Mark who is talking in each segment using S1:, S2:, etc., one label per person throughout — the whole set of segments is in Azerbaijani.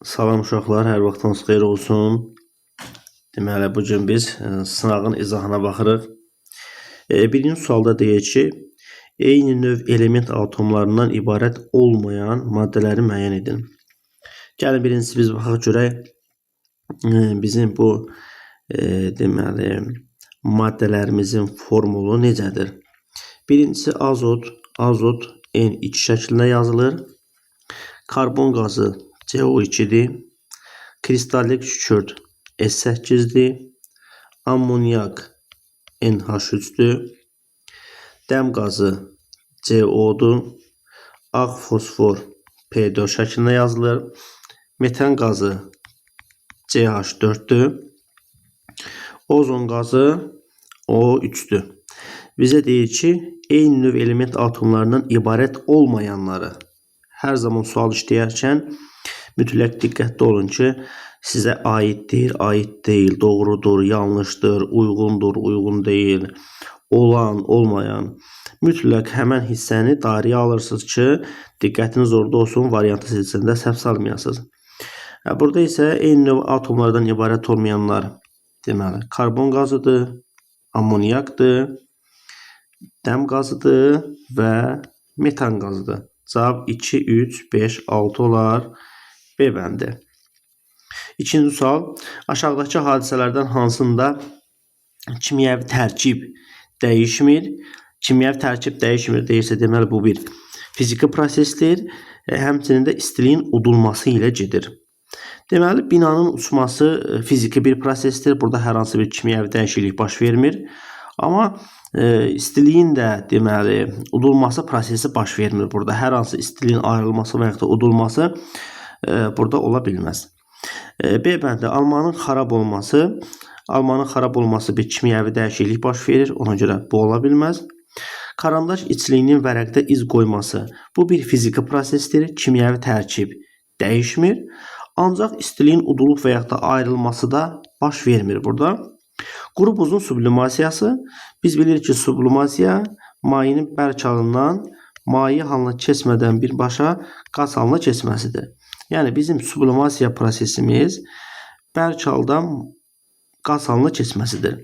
S1: Salam uşaqlar, hər vaxtınız xeyir olsun. Deməli, bugün biz sınağın izahına baxırıq. Birinci sualda deyir ki, eyni növ element atomlarından ibarət olmayan maddələri müəyyən edin. Gəlin birincisi biz baxaq görək bizim bu deməli maddələrimizin formulu necədir? Birincisi azot N2 şəklində yazılır. Karbon qazı CO2'dir. Kristallik kükürt S8'dir. Ammoniak NH3'dür. Dəm qazı CO-dur. Ağ fosfor P4 şəklində yazılır. Metan qazı CH4'dür. Ozon qazı O3'dür. Bizə deyir ki, eyni növ element atomlarından ibarət olmayanları hər zaman sual işləyərkən mütləq diqqətli olun ki, sizə aiddir, aid deyil, doğrudur, yanlışdır, uyğundur, uyğun deyil, olan, olmayan. Mütləq həmən hissəni dairəyə alırsınız ki, diqqətiniz orada olsun, variantı seçəndə səhv salmayasınız. Burada isə eyni növ atomlardan ibarət olmayanlar, deməli, karbon qazıdır, ammoniakdır, dəm qazıdır və metan qazıdır. Cavab 2, 3, 5, 6 olar. B bəndi. İkinci sual. Aşağıdakı hadisələrdən hansında kimyəvi tərkib dəyişmir? Kimyəvi tərkib dəyişmir deyirsə, deməli bu bir fiziki prosesdir. Həmçinin də istiliyin udulması ilə gedir. Deməli, binanın uçması fiziki bir prosesdir. Burada hər hansı bir kimyəvi dəyişiklik baş vermir. Amma istiliyin də deməli udulması prosesi baş vermir. Burada hər hansı istiliyin ayrılması və ya da udulması burada ola bilməz. B bəndi. Almanın xarab olması bir kimyəvi dəyişiklik baş verir. Ona görə bu ola bilməz. Karandaş içliyinin vərəqdə iz qoyması. Bu bir fiziki prosesdir. Kimyəvi tərkib dəyişmir. Ancaq istiliyin udulub və ya da ayrılması da baş vermir burada. Quru buzun sublimasiyası. Biz bilirik ki, sublimasiya mayenin bərk halından maye halına keçmədən birbaşa qaz halına keçməsidir. Yəni bizim sublimasiya prosesimiz bərk haldan qaz halına keçməsidir.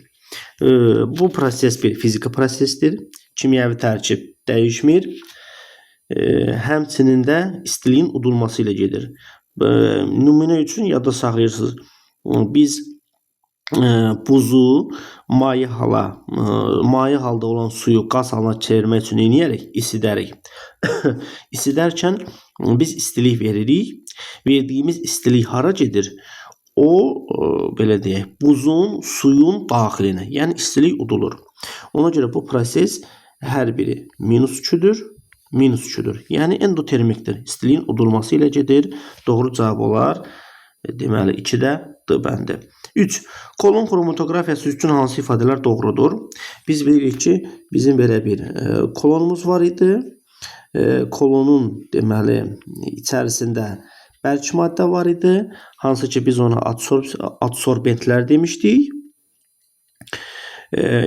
S1: Bu proses bir fiziki prosesdir. Kimyəvi tərkib dəyişmir. Həmçinin də istiliyin udulması ilə gedir. Nümunə üçün yadda saxlayırsınız. Biz buzu maye halda olan suyu qaz halına çevirmək üçün eləyərək isidərik. İsidərkən biz istilik veririk. Verdiyimiz istilik hara gedir? O, belə deyək, buzun, suyun daxilinə, yəni istilik udulur. Ona görə bu proses hər biri -2'dür, -2'dür. Yəni endotermikdir. İstiliyin udulması ilə gedir. Doğru cavab olar. Deməli, 2-də D bəndi. 3. Kolon xromatografiyası üçün hansı ifadələr doğrudur? Biz bilirik ki, bizim belə bir kolonumuz var idi. Kolonun deməli içərisində bərk maddə var idi. Hansı ki biz ona adsorbentlər demişdik.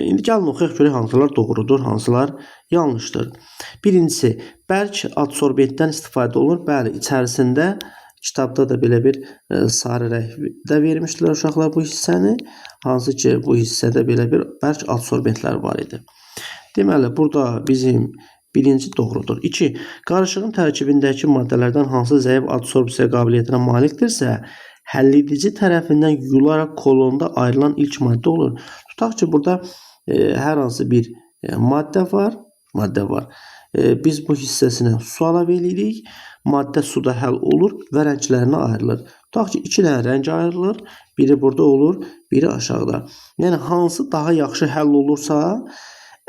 S1: İndi gəlin oxuyaq görək hansılar doğrudur, hansılar yanlışdır. Birincisi, bərk adsorbentdən istifadə olunur. Bəli, içərisində kitabda da belə bir sarı rəngdə vermişdilər uşaqlar bu hissəni. Hansı ki bu hissədə belə bir bərk adsorbentlər var idi. Deməli, burada bizim birinci doğrudur. 2. Qarışığın tərkibindəki maddələrdən hansı zəif adsorpsiya qabiliyyətinə malikdirsə, həlledici tərəfindən yularaq kolonda ayrılan ilk maddə olur. Tutaq ki, burada hər hansı bir maddə var. Biz bu hissəsinə su əlavə edirik. Maddə suda həll olur və rənglərinə ayrılır. Tutaq ki, 2 dənə rəng ayrılır. Biri burada olur, biri aşağıda. Yəni, hansı daha yaxşı həll olursa,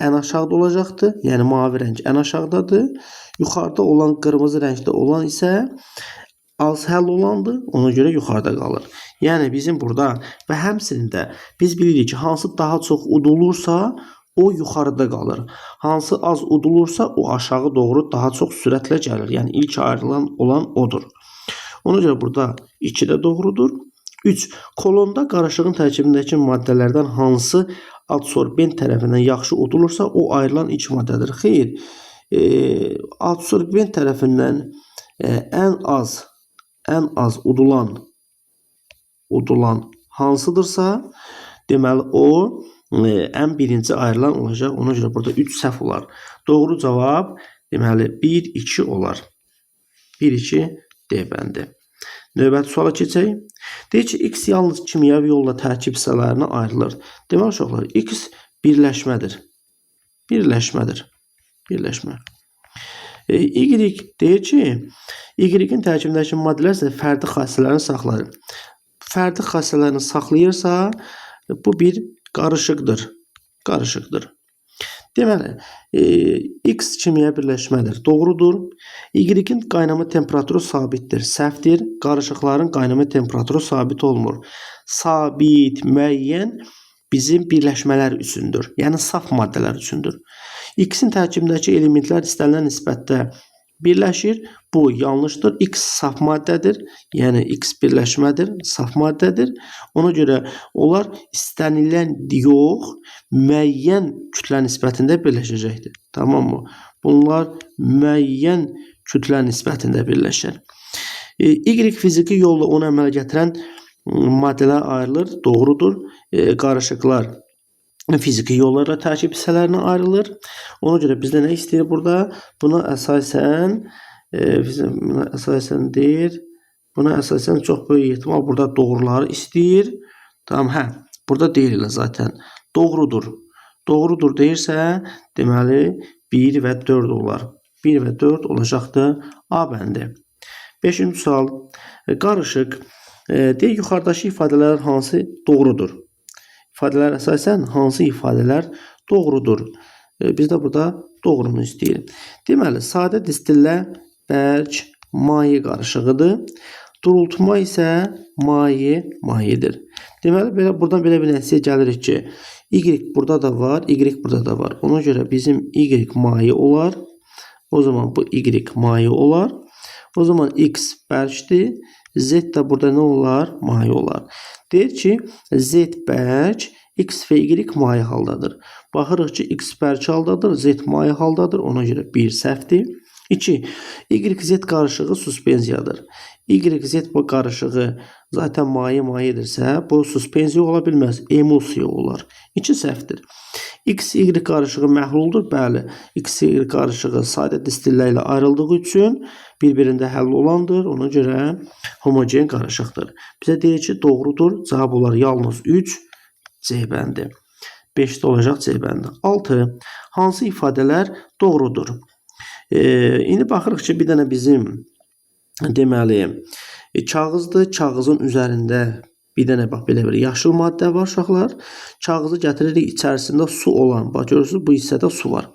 S1: ən aşağıda olacaqdır. Yəni, mavi rəng ən aşağıdadır. Yuxarıda olan, qırmızı rəngdə olan isə az həll olandır. Ona görə yuxarıda qalır. Yəni, bizim burada və həmçinin də biz bilirik ki, hansı daha çox udulursa, o yuxarıda qalır. Hansı az udulursa, o aşağı doğru daha çox sürətlə gəlir. Yəni, ilk ayrılan olan odur. Ona görə burada 2 də doğrudur. 3. Kolonda qarışığın tərkibindəki maddələrdən hansı adsorbent tərəfindən yaxşı udulursa, o ayrılan ilk maddədir. Xeyr, adsorbent tərəfindən ən az ən az udulan hansıdırsa, deməli o ən birinci ayrılan olacaq. Ona görə burada 3 səhv olar. Doğru cavab deməli 1, 2 olar. 1, 2 D bəndi. Növbəti suala keçək. Deyir ki, X yalnız kimyəvi yolla tərkib hissələrinə ayrılır. Deməli uşaqlar, X birləşmədir. Birləşmə. Y deyir ki, Y-in tərkibindəki maddələr isə fərdi xassələrini saxlayır. Fərdi xassələrini saxlayırsa, bu bir qarışıqdır. Deməli, X kimyəvi birləşmədir. Doğrudur. Y-in qaynama temperaturu sabitdir. Səhvdir. Qarışıqların qaynama temperaturu sabit olmur. Sabit, müəyyən bizim birləşmələr üçündür. Yəni, saf maddələr üçündür. X-in tərkibindəki elementlər istənilən nisbətdə birləşir. Bu yanlışdır. X saf maddədir. Yəni, X birləşmədir, saf maddədir. Ona görə onlar istənilən yox, müəyyən kütlə nisbətində birləşəcəkdir. Tamam mı? Bunlar müəyyən kütlə nisbətində birləşir. Y fiziki yolla onu əmələ gətirən maddələr ayrılır. Doğrudur. Qarışıqlar fiziki yollarla tərkib hissələrinə ayrılır. Ona görə bizdə nə istəyir burada? Buna əsasən çox böyük ehtimal burada doğruları istəyir. Tamam, burada deyirlər zaten. Doğrudur deyirsə, deməli 1 və 4 olar. 1 və 4 olacaqdır A bəndi. 5-ci sual. Qarışıq. Deyir, yuxarıdakı ifadələr hansı doğrudur? İfadələr əsasən hansı ifadələr doğrudur? Biz də burada doğrunu istəyirik. Deməli, sadə distillə bərk maye qarışığıdır. Durultma isə mayedir. Deməli, buradan belə bir nəticəyə gəlirik ki, Y burada da var, Y burada da var. Ona görə bizim Y maye olar. O zaman bu Y maye olar. O zaman X bərkdir. Z də burada nə olar? Maye olar. Deyir ki, Z bərk, X və Y maye haldadır. Baxırıq ki, X bərk haldadır, Z maye haldadır. Ona görə 1 səhvdir. 2. Y-Z qarışığı suspenziyadır. Y-Z bu qarışığı zaten mayedirsə, bu suspenziya ola bilməz, emulsiya olar. 2 səhvdir. X-Y qarışığı məhluldur. Bəli, X-Y qarışığı sadə distillə ilə ayrıldığı üçün bir-birində həll olandır. Ona görə homogen qarışıqdır. Bizə deyir ki, doğrudur. Cavab olar yalnız 3 C bəndi. 5-də olacaq C bəndi. 6. Hansı ifadələr doğrudur? İndi baxırıq ki, bir dənə bizim deməli kağızdır. Kağızın üzərində bir dənə bax belə bir yaşıl maddə var uşaqlar. Kağızı gətiririk, içərisində su olan. Bax görürsünüz, bu hissədə su var.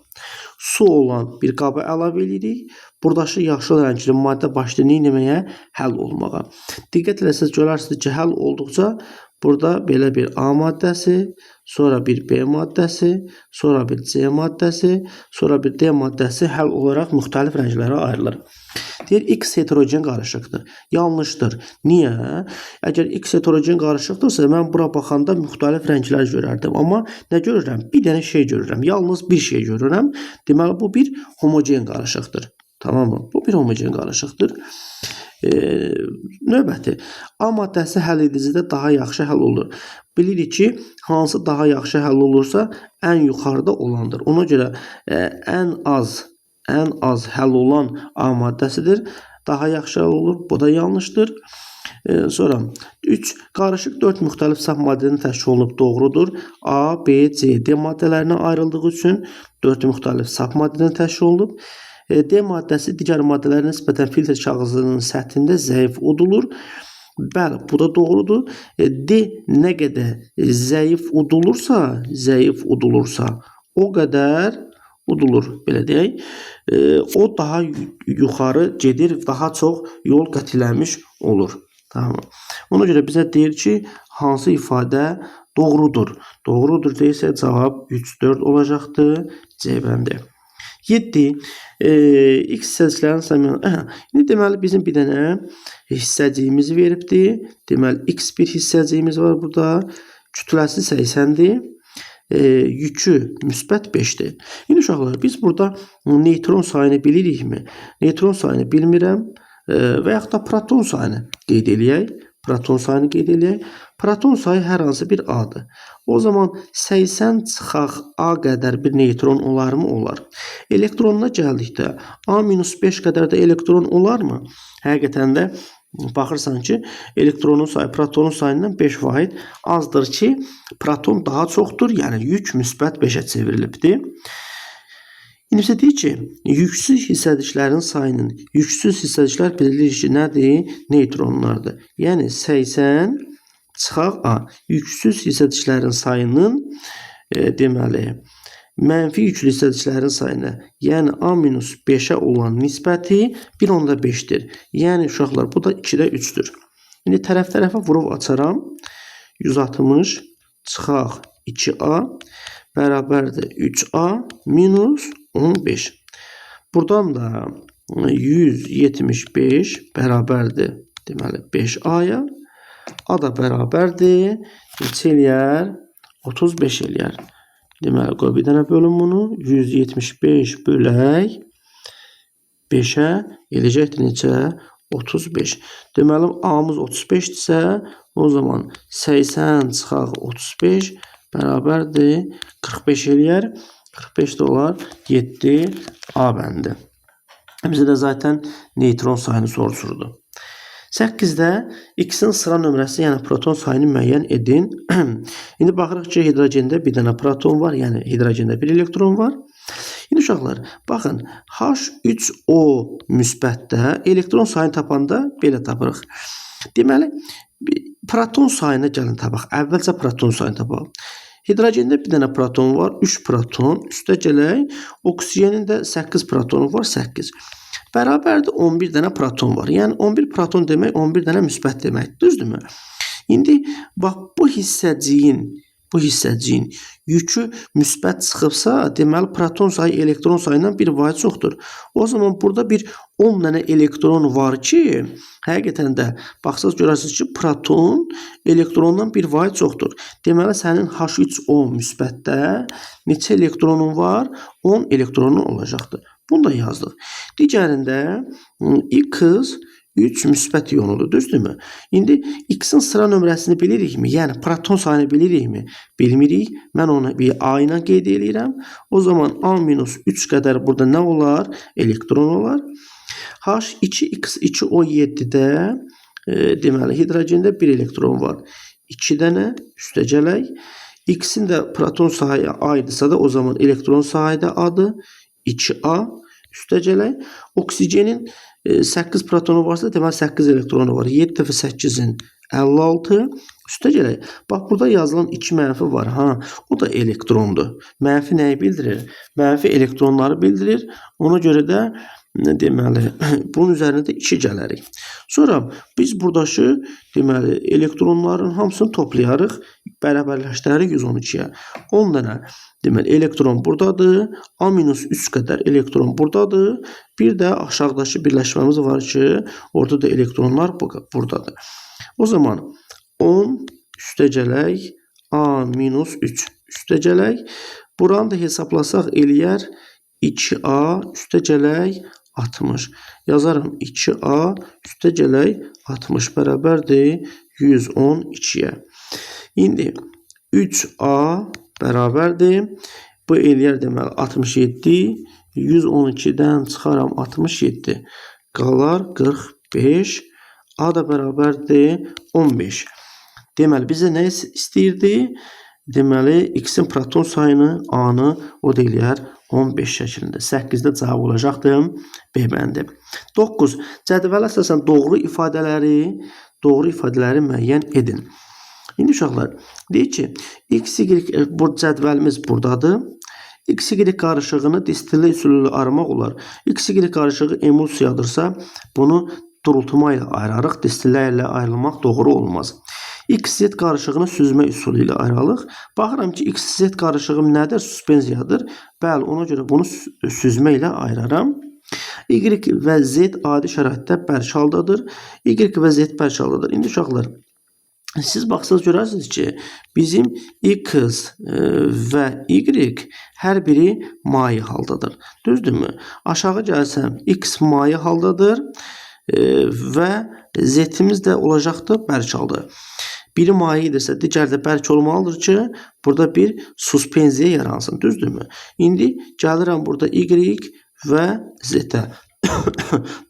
S1: Su olan bir qaba əlavə edirik. Buradakı yaşıl rəngli maddə başlayır nəməyə? Həll olmağa. Diqqət eləsəz görərsiniz ki, həll olduqca burada belə bir A maddəsi, sonra bir B maddəsi, sonra bir C maddəsi, sonra bir D maddəsi həll olaraq müxtəlif rənglərə ayrılır. Deyir, X heterogen qarışıqdır. Yanlışdır. Niyə? Əgər X heterogen qarışıqdırsa, mən bura baxanda müxtəlif rənglər görərdim. Amma nə görürəm? Bir dənə şey görürəm. Yalnız bir şey görürəm. Deməli, bu bir homogen qarışıqdır. Tamam mı? Bu bir homogen qarışıqdır. Növbəti. A maddəsi həll edicidə daha yaxşı həll olur. Bilirik ki, hansı daha yaxşı həll olursa, ən yuxarıda olandır. Ona görə ən az həll olan A maddəsidir. Daha yaxşı həll olur. Bu da yanlışdır. Sonra 3. Qarışıq 4 müxtəlif saf maddədən təşkil olunub. Doğrudur. A, B, C, D maddələrinə ayrıldığı üçün 4 müxtəlif saf maddədən təşkil olunub. D maddəsi digər maddələrə nisbətən filtr kağızının səthində zəif udulur. Bəli, bu da doğrudur. D nə qədər zəif udulursa, o qədər udulur, belə deyək. O daha yuxarı gedir, daha çox yol qət eləmiş olur. Tamam. Ona görə bizə deyir ki, hansı ifadə doğrudur? Doğrudur deyirsə cavab 3-4 olacaqdır. C bəndi. 7. X hissəciklərin səmiyyə. İndi deməli bizim bir dənə hissəciyimiz veribdir. Deməli X bir hissəciyimiz var burada. Kütləsi 80-dir. Yükü müsbət 5-dir. İndi uşaqlar biz burada neytron sayını bilirikmi? Neytron sayını bilmirəm. və yaxud da proton sayını qeyd eləyək. Proton sayı hər hansı bir A-dır. O zaman 80 çıxaq A qədər bir neutron olarmı? Olar. Elektronuna gəldikdə A-5 qədər də elektron olarmı? Həqiqətən də baxırsan ki, elektronun sayı protonun sayından 5 vahid azdır ki, proton daha çoxdur, yəni yük müsbət 5-ə çevrilibdir. İndi isə deyir ki, yüksüz hissədiklərin sayının, yüksüz hissədiklər bilirik ki, nədir? Neutronlardır. Yəni 80 çıxaq A. Yüksüz hissədiklərin sayının deməli, mənfi yüklü hissədiklərin sayına, yəni A-5-ə olan nisbəti 1/5-dir. Yəni uşaqlar, bu da 2-də 3-dür. İndi tərəf-tərəfə vurub açaram. 160 çıxaq 2A bərabərdir 3A minus 15. Buradan da 175 bərabərdir deməli 5A-ya. A da bərabərdir. Neçə eləyər? 35 eləyər. Deməli, qoy bir dənə bölüm bunu. 175 bölək 5-ə eləyəcəkdir neçə? 35. Deməli, A-mız 35-dirsə, o zaman 80 çıxaq 35 bərabərdir 45 eləyər. 45 də olar 7 A bəndi. Bizə də zaten neutron sayını soruşurdu. 8-də X-in sıra nömrəsi, yəni proton sayını müəyyən edin. İndi baxırıq ki, hidrogende bir dənə proton var, yəni hidrogende bir elektron var. İndi uşaqlar, baxın, H3O müsbətdə elektron sayını tapanda belə tapırıq. Deməli, proton sayına gəlin tapaq. Əvvəlcə proton sayını tapaq. Hidrogende bir dənə proton var, 3 proton. Üstə gələk, oksigenin də 8 protonu var, 8. Bərabərdir 11 dənə proton var. Yəni 11 proton demək 11 dənə müsbət demək. Düzdürmü? İndi bax bu hissəciyin yükü müsbət çıxıbsa, deməli proton sayı elektron sayından bir vahid çoxdur. O zaman burada bir 10 dənə elektron var ki, həqiqətən də baxsaz görərsiniz ki, proton elektrondan bir vahid çoxdur. Deməli sənin H3O müsbətdə neçə elektronun var? 10 elektronun olacaqdır. Bunu da yazdıq. Digərində X 3 müsbət ionudur, düzdürmü? İndi X-in sıra nömrəsini bilirikmi? Yəni proton sayını bilirikmi? Bilmirik. Mən onu bir A ilə qeyd edirəm. O zaman A-3 qədər burada nə olar? Elektron olar. H2X2O7-də deməli hidrogende bir elektron var. 2 dənə üstə gələk. X-in də proton sayı A-dırsa da o zaman elektron sayı da A-dır. 2A üstə gələk. Oksigenin 8 protonu varsa deməli 8 elektronu var. 7 dəfə 8-in 56 üstə gələk. Bax burada yazılan 2 mənfi var. O da elektrondur. Mənfi nəyi bildirir? Mənfi elektronları bildirir. Ona görə də deməli bunun üzərində 2 gələrik. Sonra biz buradakı deməli elektronların hamısını toplayarıq, bərabərləşdirərik 112-yə. 10 dənə deməli elektron buradadır. A-3 qədər elektron buradadır. Bir də aşağıdakı birləşməmiz var ki, orada da elektronlar buradadır. O zaman 10 üstə gələk A-3 üstə gələk. Buranı da hesablasaq eləyər 2A üstə gələk 60. Yazarım 2A üstə gələk 60 bərabərdir 112-yə. İndi 3A bərabərdir. Bu eləyər deməli 67. 112-dən çıxaram 67. Qalar 45. A da bərabərdir 15. Deməli bizə nə istəyirdi? Deməli X-in proton sayını A-nı o da eləyər 15 şəklində. 8-də cavab olacaqdır B bəndi. 9. Cədvələ əsasən doğru ifadələri müəyyən edin. İndi uşaqlar, deyir ki, X-Y bu cədvəlimiz buradadır. X-Y qarışığını distillə üsulu ilə ayırmaq olar. X-Y qarışığı emulsiyadırsa, bunu durultuma ilə ayırarıq. Distillə ilə ayrılmaq doğru olmaz. X-Z qarışığını süzmə üsulu ilə ayıralıq. Baxıram ki, X-Z qarışığı nədir? Suspenziyadır. Bəli, ona görə bunu süzmə ilə ayıraram. Y və Z adi şəraitdə bərk haldadır. Y və Z bərk haldadır. İndi uşaqlar, siz baxsaz görərsiniz ki, bizim X və Y hər biri maye haldadır. Düzdürmü? Aşağı gəlsəm, X maye haldadır. və Z-imiz də olacaqdır bərk halda. Biri maye edirsə, digəri də bərk olmalıdır ki, burada bir suspenziya yaransın, düzdürmü? İndi gəlirəm burada Y və Z-ə.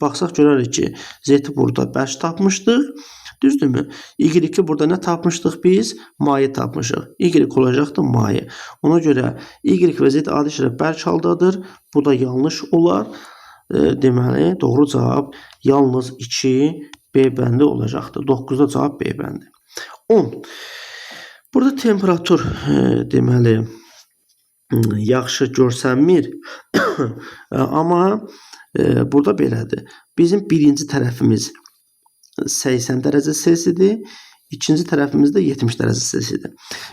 S1: Baxsaq görərik ki, Z-i burada bərk tapmışdıq, düzdürmü? Y-i burada nə tapmışdıq biz? Maye tapmışıq. Y olacaqdır maye. Ona görə Y və Z adi şəkildə bərk haldadır. Bu da yanlış olar. Deməli, doğru cavab yalnız 2 B bəndi olacaqdır. 9-da cavab B bəndi. 10. Burada temperatur deməli yaxşı görsənmir. Amma burada belədir. Bizim birinci tərəfimiz 80 dərəcə Selsidir. İkinci tərəfimiz də 70 dərəcə Selsidir.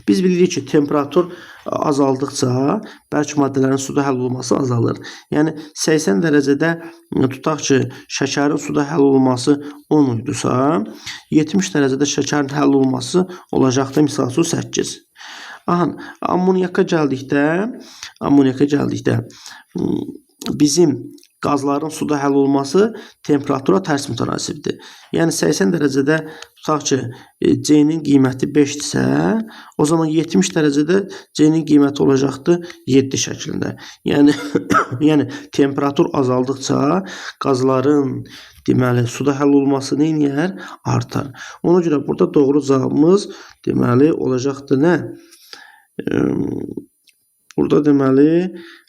S1: Biz bilirik ki, temperatur azaldıqca bərk maddələrin suda həll olması azalır. Yəni 80 dərəcədə tutaq ki, şəkərin suda həll olması 10 idisa, 70 dərəcədə şəkərin həll olması olacaqdır misal üçün 8. Ammoniaka gəldikdə bizim qazların suda həll olması temperatura tərs mütənasibdir. Yəni 80 dərəcədə tutaq ki, C-nin qiyməti 5-dirsə, o zaman 70 dərəcədə C-nin qiyməti olacaqdır 7 şəklində. Yəni temperatur azaldıqca qazların deməli suda həll olması nə edir? Artar. Ona görə burada doğru cavabımız deməli olacaqdır nə? Burada deməli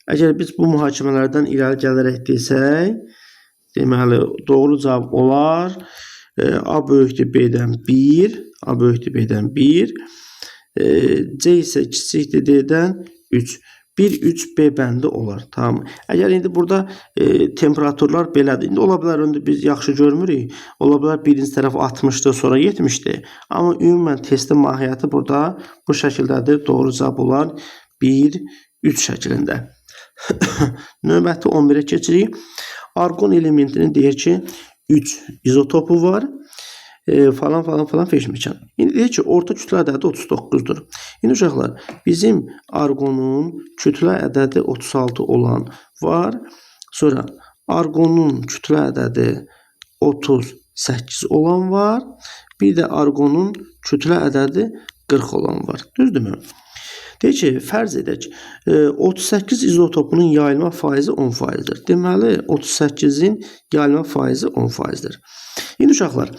S1: əgər biz bu mühakimələrdən irəli gələrək desək, deməli, doğru cavab olar. A böyükdür B-dən 1, A böyükdür B-dən 1, C isə kiçikdir D-dən 3. 1-3 B bəndi olar. Tamam. Əgər indi burada temperaturlar belədir. İndi ola bilər, biz yaxşı görmürük. Ola bilər birinci tərəf 60-dır, sonra 70-dir. Amma ümumən testin mahiyyəti burada bu şəkildədir. Doğru cavab olar 1-3 şəklində. Növbəti 11-ə keçirik. Arqon elementinin deyir ki, 3 izotopu var. Falan feşmişəm. İndi deyir ki, orta kütlə ədədi 39-dur. İndi uşaqlar, bizim arqonun kütlə ədədi 36 olan var. Sonra arqonun kütlə ədədi 38 olan var. Bir də arqonun kütlə ədədi 40 olan var. Düzdürmü? Deyir ki, fərz edək, 38 izotopunun yayılma faizi 10%dir. Deməli, 38-in yayılma faizi 10%dir. İndi uşaqlar,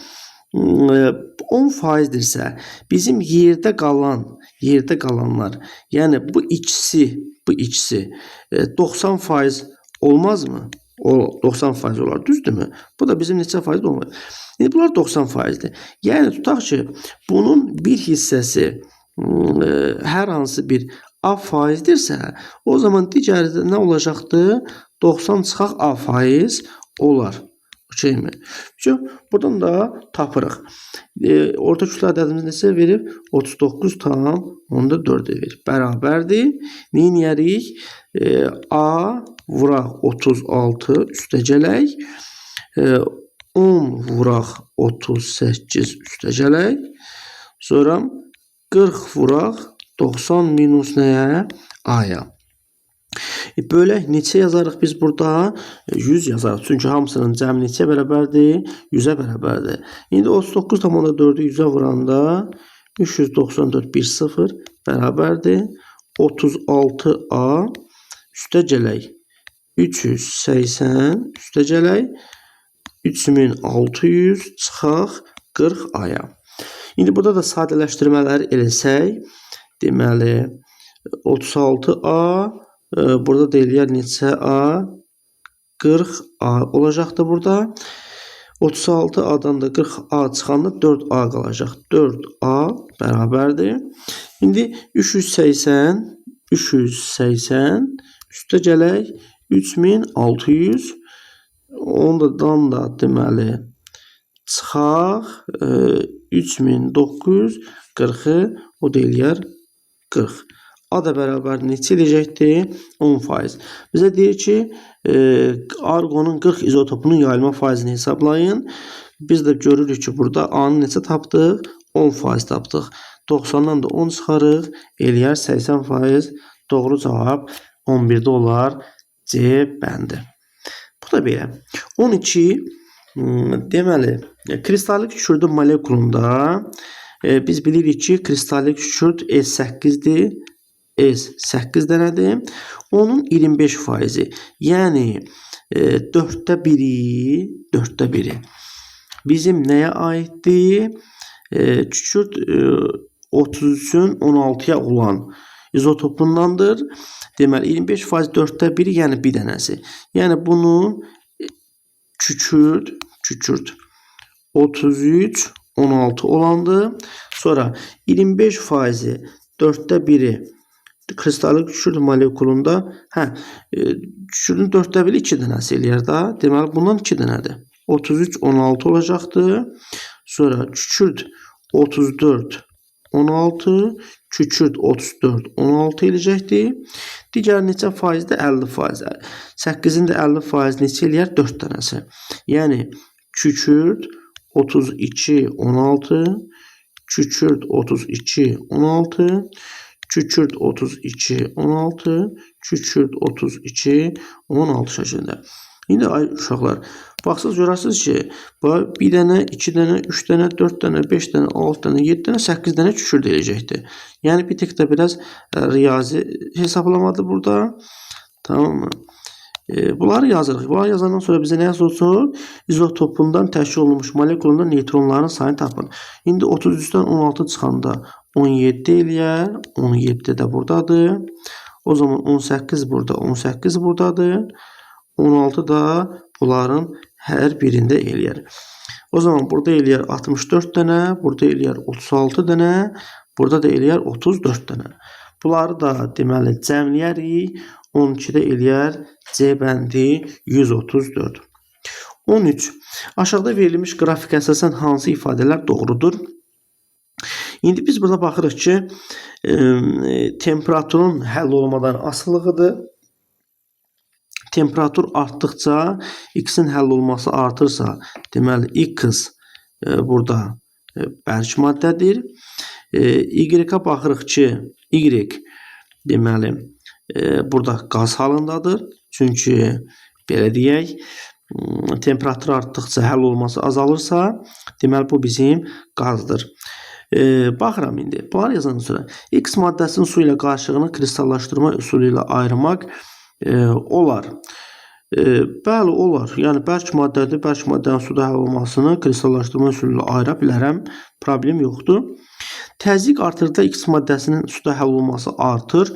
S1: 10%dirsə, bizim yerdə qalanlar, yəni bu ikisi 90% olmazmı? O 90% olar, düzdürmü? Bu da bizim neçə faiz olmaz. İndi bunlar 90%dir. Yəni, tutaq ki, bunun bir hissəsi hər hansı bir A faizdirsə, o zaman digəri nə olacaqdır? 90 çıxaq A faiz olar. Okeymi? Buradan da tapırıq. Orta kütlə ədədimiz neçə verir? 39,4 verir. Bərabərdir. Neyniyərik? A vuraq 36 üstəcələk. 10 vuraq 38 üstəcələk. Sonra 40 vuraq 90 minus nəyə? A-ya. Bölək neçə yazarıq biz burada? 100 yazarıq. Çünki hamısının cəmi neçə bərabərdir? 100-ə bərabərdir. İndi 39,4-ü 100-ə vuranda 394 1 0 bərabərdir. 36A üstəcələk 380 üstəcələk 3600 çıxaq 40 A-ya. İndi burada da sadələşdirmələri eləsək, deməli 36A burada deyillər neçə A? 40A olacaqdır burada. 36A'dan da 40A çıxanda 4A qalacaq. 4A bərabərdir. İndi 380 üstəcələk 3600 ondan da deməli çıxaq 3940-ı o deyillər 40. A da bərabər neçə edəcəkdir? 10%. Bizə deyir ki, arqonun 40 izotopunun yayılma faizini hesablayın. Biz də görürük ki, burada A-nı neçə tapdıq? 10% tapdıq. 90-dan da 10 çıxarıq, eləyər 80%. Doğru cavab 11-də olar C bəndi. Bu da belə. 12. Deməli, kristallik kükürdün molekulunda biz bilirik ki, kristallik kükürd S8-dir. S8 dənədir. Onun 25%, yəni 4də biri bizim nəyə aiddir? Kükürd 33-ün 16-ya olan izotopundandır. Deməli 25% 4də biri, yəni bir dənəsi. Yəni bunun kükürd 33 16 olandır. Sonra 25% 4də biri kristallik kükürd molekulunda kükürdün 4də biri 2 dənəsi eləyər da. Deməli bundan 2 dənədir. 33 16 olacaqdır. Sonra kükürd 34 16, kükürd 34 16 eləyəcəkdir. Digər neçə faizdə? 50%. 8-in də 50% neçə eləyər? 4 dənəsi. Yəni kükürd 32 16, kükürd 32 16, kükürd 32 16, kükürd 32 16 şəklində. İndi uşaqlar, baxsınız görərsiniz ki, bir dənə, 2 dənə, 3 dənə, 4 dənə, 5 dənə, 6 dənə, 7 dənə, 8 dənə kükürd eləyəcəkdir. Yəni bir tek də biraz riyazi hesablamadır burada. Tamam mı? Bunları yazırıq. Bunları yazandan sonra bizə nə yazılır? İzotopundan təşkil olunmuş molekulunda neytronların sayını tapın. İndi 33-dən 16 çıxanda 17 eləyər. 17 də buradadır. O zaman 18 burada, 18 buradadır. 16 da bunların hər birində eləyər. O zaman burada eləyər 64 dənə, burada eləyər 36 dənə, burada da eləyər 34 dənə. Bunları da deməli cəmləyərik. 12-də eləyər C bəndi 134. 13. Aşağıda verilmiş qrafik əsasən hansı ifadələr doğrudur? İndi biz burada baxırıq ki, temperaturun həll olmadan asılılığıdır. Temperatur artdıqca X-in həll olması artırsa, deməli X burada bərk maddədir. Y-ə baxırıq ki, Y deməli burada qaz halındadır. Çünki belə deyək, temperatur artdıqca həll olması azalırsa, deməli bu bizim qazdır. Baxıram indi. Bunları yazandan sonra X maddəsinin su ilə qarışığını kristallaşdırma üsulu ilə ayırmaq olar. Bəli, olar. Yəni bərk maddədir. Bərk maddənin suda həll olmasını kristallaşdırma üsulu ilə ayıra bilərəm. Problem yoxdur. Təzyiq artırdıqda X maddəsinin suda həll olması artır.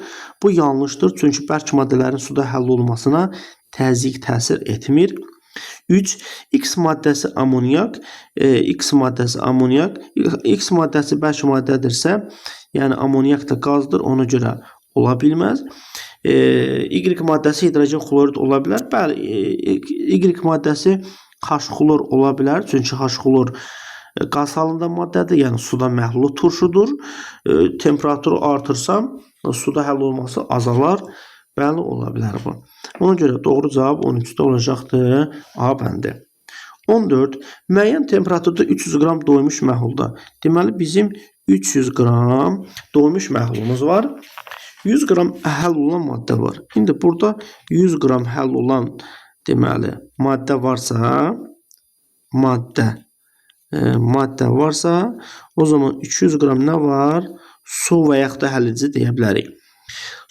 S1: Bu yanlışdır. Çünki bərk maddələrin suda həll olmasına təzyiq təsir etmir. 3. X maddəsi amoniak. X maddəsi bərk maddədirsə, yəni amoniak da qazdır. Ona görə ola bilməz. Y maddəsi hidrogen xlorid ola bilər. Bəli, Y maddəsi H-xlor ola bilər. Çünki H-xlor qaz halında maddədir. Yəni suda məhlulu turşudur. Temperaturu artırsam, suda həll olması azalar. Bəli, ola bilər bu. Ona görə doğru cavab 13-də olacaqdır. A bəndi. 14. Müəyyən temperaturda 300 qram doymuş məhlulda. Deməli, bizim 300 qram doymuş məhlulumuz var. 100 qram həll olan maddə var. İndi burada 100 qram həll olan deməli maddə varsa, maddə varsa, o zaman 200 qram nə var? Su və yaxud da həlledici deyə bilərik.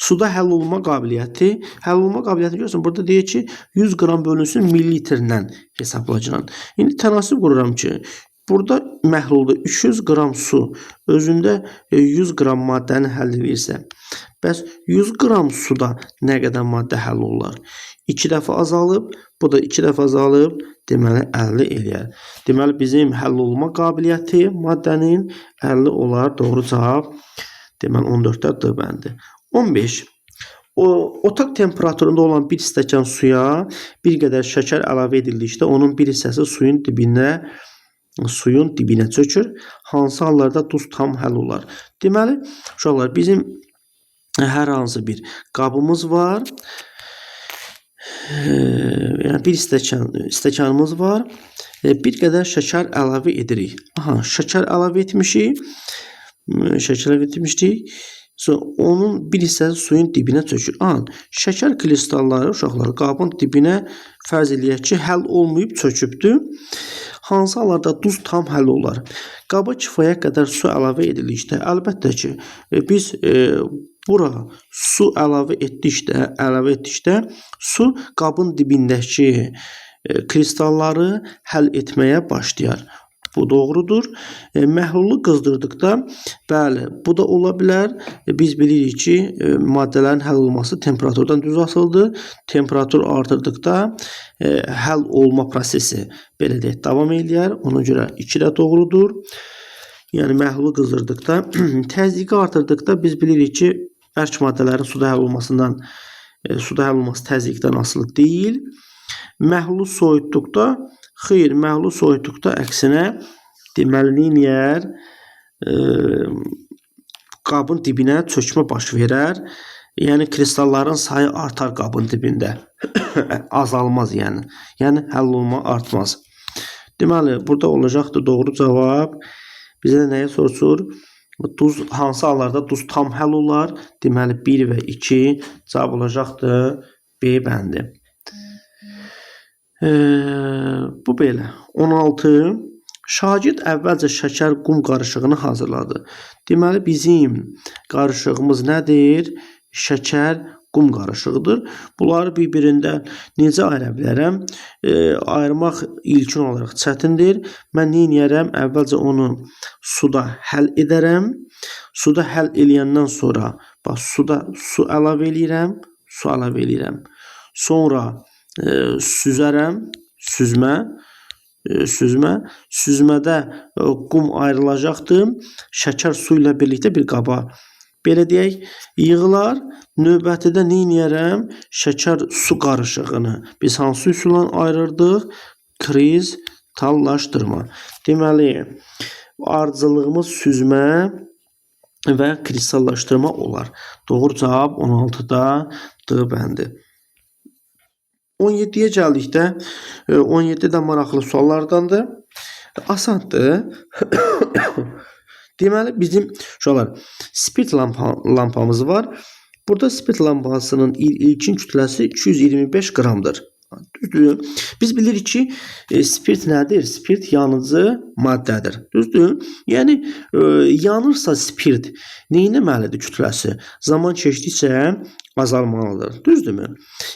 S1: Suda həll olma qabiliyyəti görürsən, burada deyir ki, 100 qram bölünsün millilitrlə hesablayacağım. İndi tənasib qururam ki, burada məhlulda 200 qram su özündə 100 qram maddəni həll edirsə, bəs 100 qram suda nə qədər maddə həll olar? 2 dəfə azalıb, bu da 2 dəfə azalıb, deməli 50 eləyər. Deməli bizim həll olma qabiliyyəti maddənin 50 olar. Doğru cavab deməli 14-də D bəndi. 15. Otaq temperaturunda olan bir stəkan suya bir qədər şəkər əlavə edildikdə onun bir hissəsi suyun dibinə çökür. Hansı hallarda duz tam həll olar? Deməli, uşaqlar, bizim hər hansı bir qabımız var. Yəni bir stəkanımız var. Bir qədər şəkər əlavə edirik. Şəkər əlavə etmişik. onun bir hissəsi suyun dibinə çökür. Şəkər kristalları uşaqlar qabın dibinə fərz eləyək ki, həll olmayıb çökübdür. Hansı hallarda duz tam həll olar? Qaba kifayət qədər su əlavə edilikdə, əlbəttə ki, biz bura su əlavə etdikdə su qabın dibindəki kristalları həll etməyə başlayar. Bu doğrudur. Məhlulu qızdırdıqda, bəli, bu da ola bilər. Biz bilirik ki, maddələrin həll olması temperaturdan düz asılıdır. Temperatur artırdıqda həll olma prosesi belə deyək, davam eləyər. Ona görə 2 də doğrudur. Yəni məhlulu qızdırdıqda, təzyiqi artırdıqda biz bilirik ki, bərk maddələrin suda həll olması təzyiqdən asılı deyil. Məhlulu soyutduqda, xeyr, məhlulu soyutduqda əksinə deməli neyər? Qabın dibinə çökmə baş verər. Yəni kristalların sayı artar qabın dibində. Azalmaz yəni. Yəni həll olma artmaz. Deməli burada olacaqdır doğru cavab. Bizə nəyə soruşur? Duz hansı hallarda duz tam həll olar? Deməli 1 və 2 cavab olacaqdır B bəndi. Bu belə. 16. Şagird əvvəlcə şəkər qum qarışığını hazırladı. Deməli bizim qarışığımız nədir? Şəkər qum qarışığıdır. Bunları bir-birindən necə ayıra bilərəm? Ayırmaq ilkin olaraq çətindir. Mən nə edərəm? Əvvəlcə onu suda həll edərəm. Suda həll eləyəndən sonra suda su əlavə eləyirəm. Sonra süzərəm, süzmədə qum ayrılacaqdır. Şəkər su ilə birlikdə bir qaba belə deyək, yığılar. Növbətidə nə edərəm? Şəkər su qarışığını biz hansı üsulla ayırırdıq? Kristallaşdırma. Deməli, ardıcıllığımız süzmə və kristallaşdırma olar. Doğru cavab 16-da D bəndi. 17-yə gəldikdə, 17 də maraqlı suallardandır. Asandır. Deməli, bizim uşaqlar spirt lampamız var. Burada spirt lampasının ilkin kütləsi 225 qramdır. Düzdür. Biz bilirik ki, spirt nədir? Spirt yanıcı maddədir. Düzdür. Yəni, yanırsa spirt neynəməlidir kütləsi? Zaman keçdikcə azalmalıdır. Düzdürmü?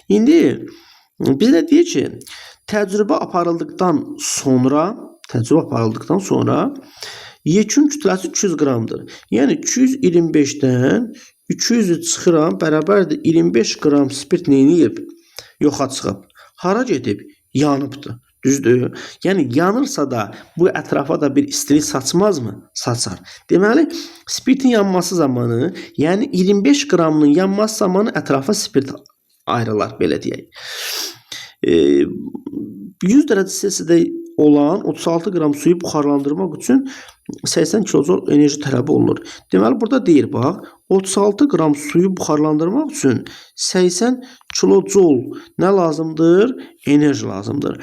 S1: İndi bizə deyir ki, təcrübə aparıldıqdan sonra yekun kütləsi 200 qramdır. Yəni 225-dən 200 çıxıram, bərabərdir 25 qram spirt neyniyib? Yoxa çıxıb. Hara gedib? Yanıbdır. Düzdür. Yəni yanırsa da bu ətrafa da bir istilik saçmazmı? Saçar. Deməli, spirtin yanması zamanı, yəni 25 qramının yanması zamanı ətrafa spirt ayrılar, belə deyək. 100 dərəcə Selsidə olan 36 qram suyu buxarlandırmaq üçün 80 kilojul enerji tələb olunur. Deməli, burada deyir, bax, 36 qram suyu buxarlandırmaq üçün 80 kilojul nə lazımdır? Enerji lazımdır.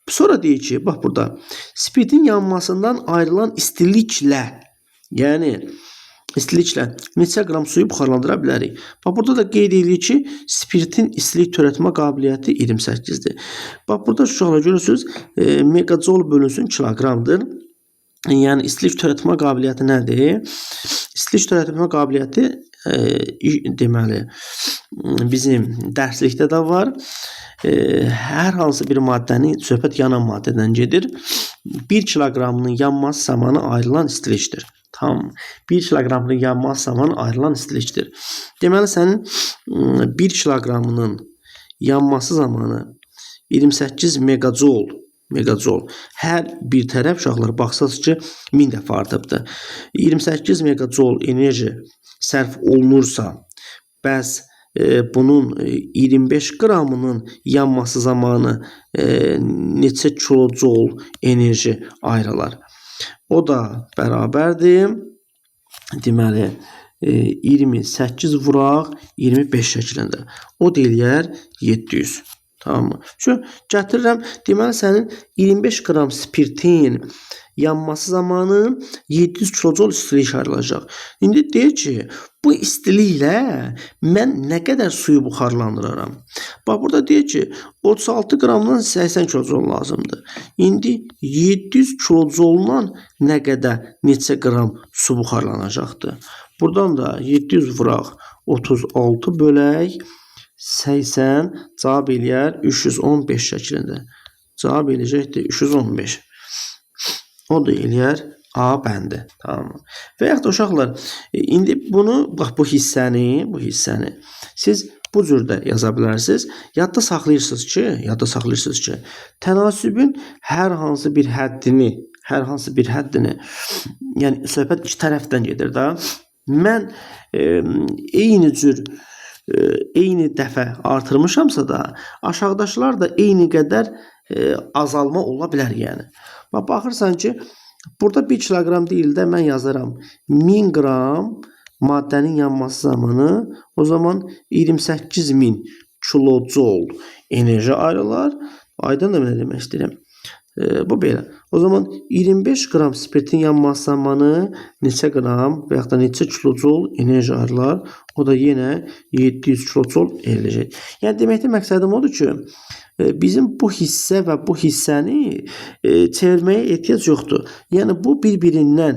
S1: Sonra deyir ki, bax burada, spirtin yanmasından ayrılan istiliklə, yəni istiliklə neçə qram suyu buxarlandıra bilərik? Bax, burada da qeyd edilir ki, spirtin istilik törətmə qabiliyyəti 28-dir. Bax, burada uşaqlar görürsünüz, megacol bölünsün kiloqramdır. Yəni, istilik törətmə qabiliyyəti nədir? İstilik törətmə qabiliyyəti, deməli, bizim dərslikdə də var. Hər hansı bir maddənin, söhbət yanan maddədən gedir. 1 kiloqramının yanması zamanı ayrılan istilikdir. Tam 1 kiloqramının yanması zamanı ayrılan istilikdir. Deməli, sənin 1 kiloqramının yanması zamanı 28 megacol. Hər bir tərəf uşaqlar baxsaq ki, 1000 dəfə artıbdır. 28 megacol enerji sərf olunursa, bəs bunun 25 qramının yanması zamanı neçə kilojol enerji ayrılar? O da bərabərdir. Deməli, 28 vuraq 25 şəklində. O deyilər 700. Tamam mı? Şu gətirirəm, deməli sənin 25 qram spirtin yanması zamanı 700 kilojol istilik ayrılacaq. İndi deyir ki, bu istiliklə mən nə qədər suyu buxarlandıraram? Bax, burada deyir ki, 36 qramdan 80 kilojol lazımdır. İndi 700 kilojoldan nə qədər, neçə qram su buxarlanacaqdır? Buradan da 700 vuraq, 36 bölək 80 cavab eləyər 315 şəklində. Cavab eləyəcəkdir 315. O da eləyər A bəndi. Tamam. Və yaxud da uşaqlar, indi bunu, bax bu hissəni siz bu cürdə yaza bilərsiniz. Yadda saxlayırsınız ki, tənasübün hər hansı bir həddini, yəni söhbət iki tərəfdən gedir də. Mən eyni dəfə artırmışamsa da, aşağıdakılar da eyni qədər azalma ola bilər yəni. Baxırsan ki, burada 1 kilogram deyil də mən yazaram 1000 qram maddənin yanması zamanı, o zaman 28.000 kilojol enerji ayrılar. Aydın da mən demək istəyirəm. Bu belə. O zaman 25 qram spirtin yanması zamanı neçə qram və yaxud da neçə kilojol enerji ayrılar? O da yenə 700 kilojol eləyəcək. Yəni deməkdə məqsədim odur ki, bizim bu hissə və bu hissəni çevirməyə ehtiyac yoxdur. Yəni bu bir-birindən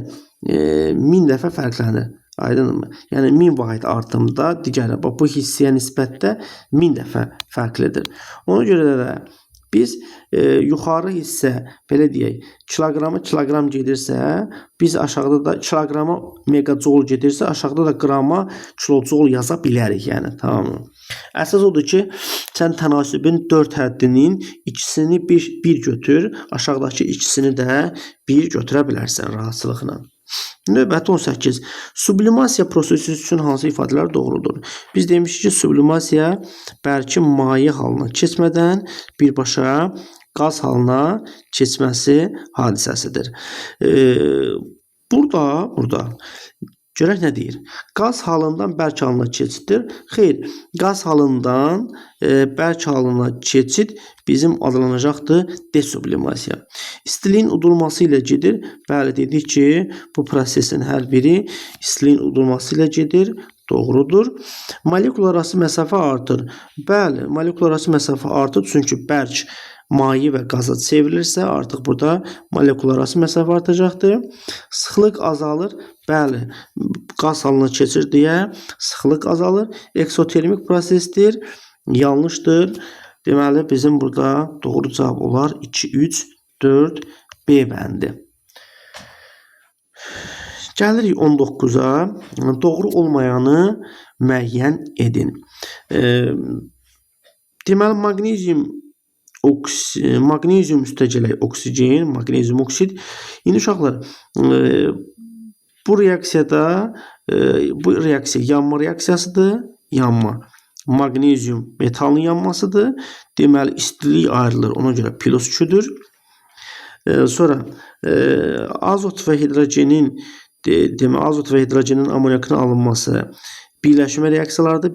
S1: 1000 dəfə fərqlənir. Aydınmı? Yəni 1000 vahid artımda digər bu hissəyə nisbətdə 1000 dəfə fərqlidir. Ona görə də biz yuxarı hissə, belə deyək, kilogram gedirsə, biz aşağıda da kilograma megajol gedirsə, aşağıda da qrama kilojol yaza bilərik, yəni, tamam mı? Əsas odur ki, sən tənasübün 4 həddinin ikisini bir götür, aşağıdakı ikisini də bir götürə bilərsən rahatçılıqla. Növbəti 18. Sublimasiya prosesi üçün hansı ifadələr doğrudur? Biz demişik ki, sublimasiya bərkin maye halına keçmədən birbaşa qaz halına keçməsi hadisəsidir. Burada görək nə deyir? Qaz halından bərk halına keçiddir. Xeyr, qaz halından bərk halına keçid bizim adlanacaqdır desublimasiya. İstiliyin udulması ilə gedir. Bəli, dedik ki, bu prosesin hər biri istiliyin udulması ilə gedir. Doğrudur. Molekul arası məsafə artır. Bəli, molekul arası məsafə artır, çünki bərk maye və qaza çevrilirsə, artıq burada molekul arası məsafə artacaqdır. Sıxlıq azalır. Bəli, qaz halına keçir deyə sıxlıq azalır. Eksotermik prosesdir. Yanlışdır. Deməli, bizim burada doğru cavab olar 2, 3, 4, B bəndi. Gəlirik 19-a. Doğru olmayanı müəyyən edin. Deməli, magnezium üstəgələk oksigen, magnezium oksid. İndi uşaqlar, bu reaksiyada, bu reaksiya yanma reaksiyasıdır. Yanma. Magnezium metalın yanmasıdır. Deməli, istilik ayrılır. Ona görə plus 2'dür. Sonra azot və hidrogenin amonyakın alınması birləşmə reaksiyalarıdır.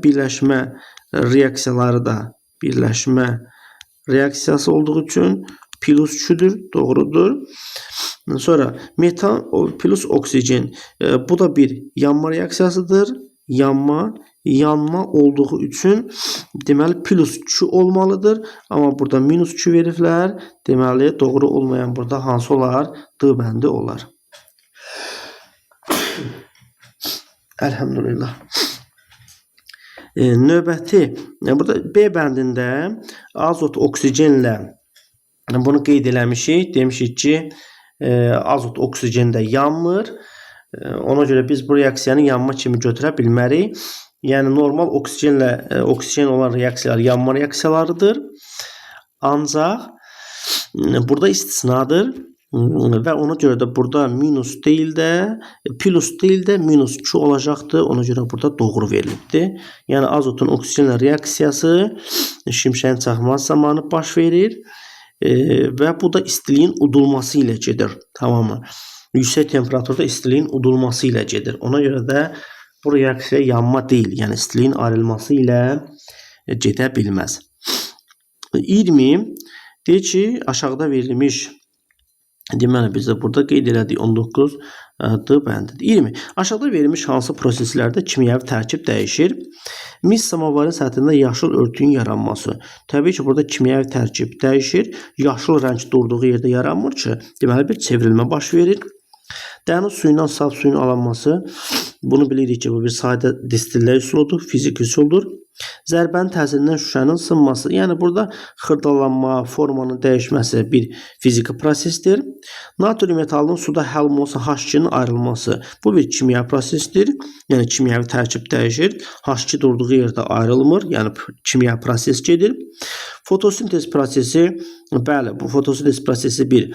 S1: Birləşmə reaksiyası olduğu üçün plus 2'dür. Doğrudur. Sonra metan plus oksigen, bu da bir yanma reaksiyasıdır. Yanma olduğu üçün deməli plus 2 olmalıdır. Amma burada minus 2 veriblər. Deməli doğru olmayan burada hansı olar? D bəndi olar. Elhamdülillah. Növbəti, burada B bəndində azot oksigenlə bunu qeyd eləmişik. Demişik ki, azot oksigendə yanmır. Ona görə biz bu reaksiyanı yanma kimi götürə bilmərik. Yəni normal oksigen olan reaksiyalar yanma reaksiyalarıdır. Ancaq burada istisnadır və ona görə də burada minus deyil də, plus deyil də minus 2 olacaqdır. Ona görə burada doğru verilibdir. Yəni azotun oksigenlə reaksiyası şimşəyin çaxması zamanı baş verir və bu da istiliyin udulması ilə gedir. Tamamı. Yüksək temperaturda istiliyin udulması ilə gedir. Ona görə də bu reaksiya yanma deyil, yəni istiliyin ayrılması ilə gedə bilməz. 20 deyir ki, aşağıda verilmiş. Deməli, bizə burada qeyd elədik 19 D bəndidir. 20. Aşağıda verilmiş hansı proseslərdə kimyəvi tərkib dəyişir? Mis samovarın səthində yaşıl örtüyün yaranması. Təbii ki, burada kimyəvi tərkib dəyişir. Yaşıl rəng durduğu yerdə yaranmır ki, deməli bir çevrilmə baş verir. Dəniz suyundan saf suyun alınması. Bunu bilirik ki, bu bir sadə distillə üsuludur, fizik üsuldur. Zərbənin təsirindən şüşənin sınması. Yəni burada xırdalanma, formanın dəyişməsi bir fiziki prosesdir. Natrium metalının suda həll olunması, H2-nin ayrılması. Bu bir kimya prosesdir. Yəni kimyəvi tərkib dəyişir. H2 durduğu yerdə ayrılmır. Yəni kimya proses gedir. Fotosintez prosesi, bəli, bu fotosintez prosesi bir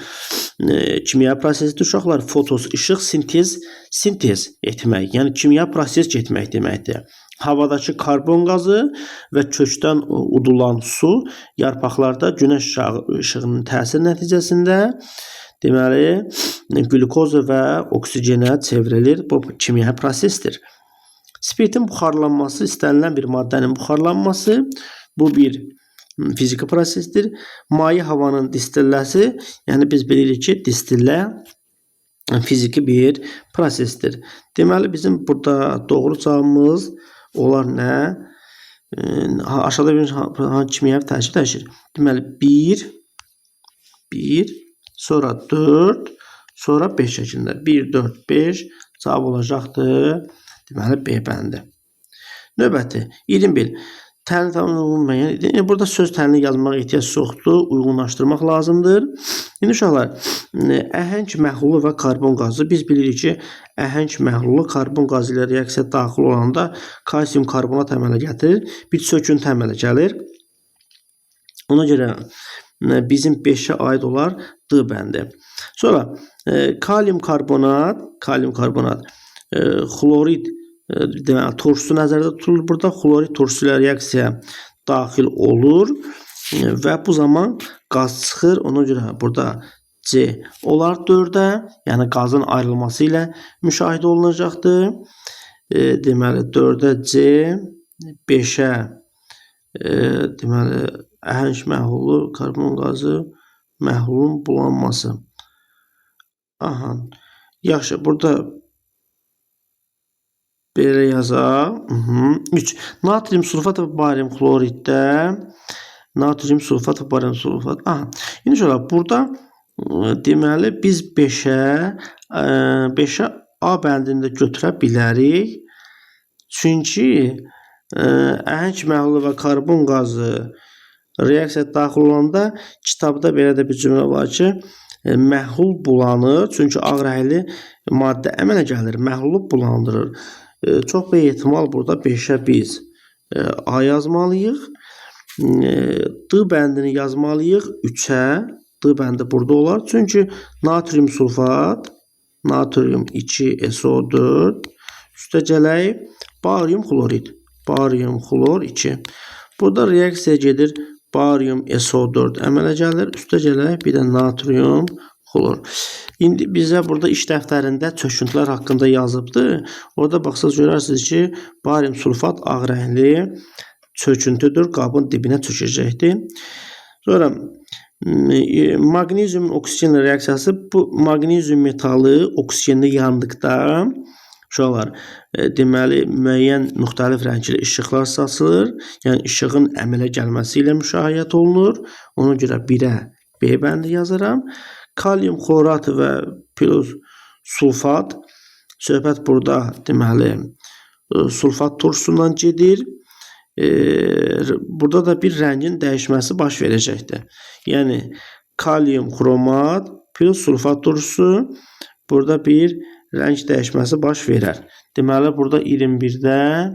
S1: kimya prosesidir. Uşaqlar, fotos, işıq, sintez etmək. Yəni kimya proses getmək deməkdir. Havadakı karbon qazı və kökdən udulan su yarpaqlarda günəş işığının təsiri nəticəsində deməli glukoz və oksigenə çevrilir. Bu kimya prosesdir. Spirtin buxarlanması, istənilən bir maddənin buxarlanması, bu bir fiziki prosesdir. Maye havanın distilləsi, yəni biz bilirik ki, distillə fiziki bir prosesdir. Deməli bizim burada doğru cavabımız onlar nə? Aşağıda bir kimyəvi tərkib dəyişir. Deməli 1, sonra 4, sonra 5 şəklində. 1, 4, 5 cavab olacaqdır. Deməli B bəndi. Növbəti 21. Təlini tamamlamaq müəyyən. Burada söz təlini yazmağa ehtiyac yoxdur, uyğunlaşdırmaq lazımdır. İndi uşaqlar, əhəng məhlulu və karbon qazı. Biz bilirik ki, əhəng məhlulu karbon qazı ilə reaksiya daxil olanda kalsium karbonat əmələ gətirir, bir çöküntü əmələ gəlir. Ona görə bizim 5-ə aid olar D bəndi. Sonra kalium karbonat, xlorid deməli turşusu nəzərdə tutulur. Burada xlorid turşusu ilə reaksiyaya daxil olur və bu zaman qaz çıxır. Ona görə burada C olar 4-ə, yəni qazın ayrılması ilə müşahidə olunacaqdır. Deməli 4-ə C, 5-ə deməli əhəng məhlulu, karbon qazı, məhlulun bulanması. Aha. Yaxşı, burada belə yazaq. 3. Natrium sulfat və barium xloriddə natrium sulfat və barium sulfat. Aha. İndi şöyle burada deməli biz 5'ə A bəndində götürə bilərik. Çünki əhəng məhlulu və karbon qazı reaksiya daxil olanda kitabda belə də bir cümlə var ki, məhlul bulanır. Çünki ağ rəngli maddə əmələ gəlir, məhlulu bulandırır. Çox böyük ehtimal burada 5'ə biz A yazmalıyıq. D bəndini yazmalıyıq 3'ə. D bəndi burada olar. Çünki natrium sulfat, natrium 2SO4 üstə gələk barium xlorid, barium xlor 2. Burada reaksiya gedir. Barium SO4 əmələ gəlir. Üstə gələk bir də natrium xlor. İndi bizə burada iş dəftərində çöküntülər haqqında yazıbdır. Orada baxsaz görərsiniz ki, barium sulfat ağ rəngli çöküntüdür. Qabın dibinə çökəcəkdir. Sonra magneziumun oksigenlə reaksiyası, bu magnezium metalı oksigenlə yandıqda uşaqlar deməli müəyyən müxtəlif rəngli işıqlar saçılır. Yəni işığın əmələ gəlməsi ilə müşahidə olunur. Ona görə 1'ə B bəndi yazaram. Kalium xlorat və plus sulfat. Söhbət burada deməli sulfat turşusundan gedir. Burada da bir rəngin dəyişməsi baş verəcəkdir. Yəni kalium xromat plus sulfat turşusu burada bir rəng dəyişməsi baş verər. Deməli burada 21'də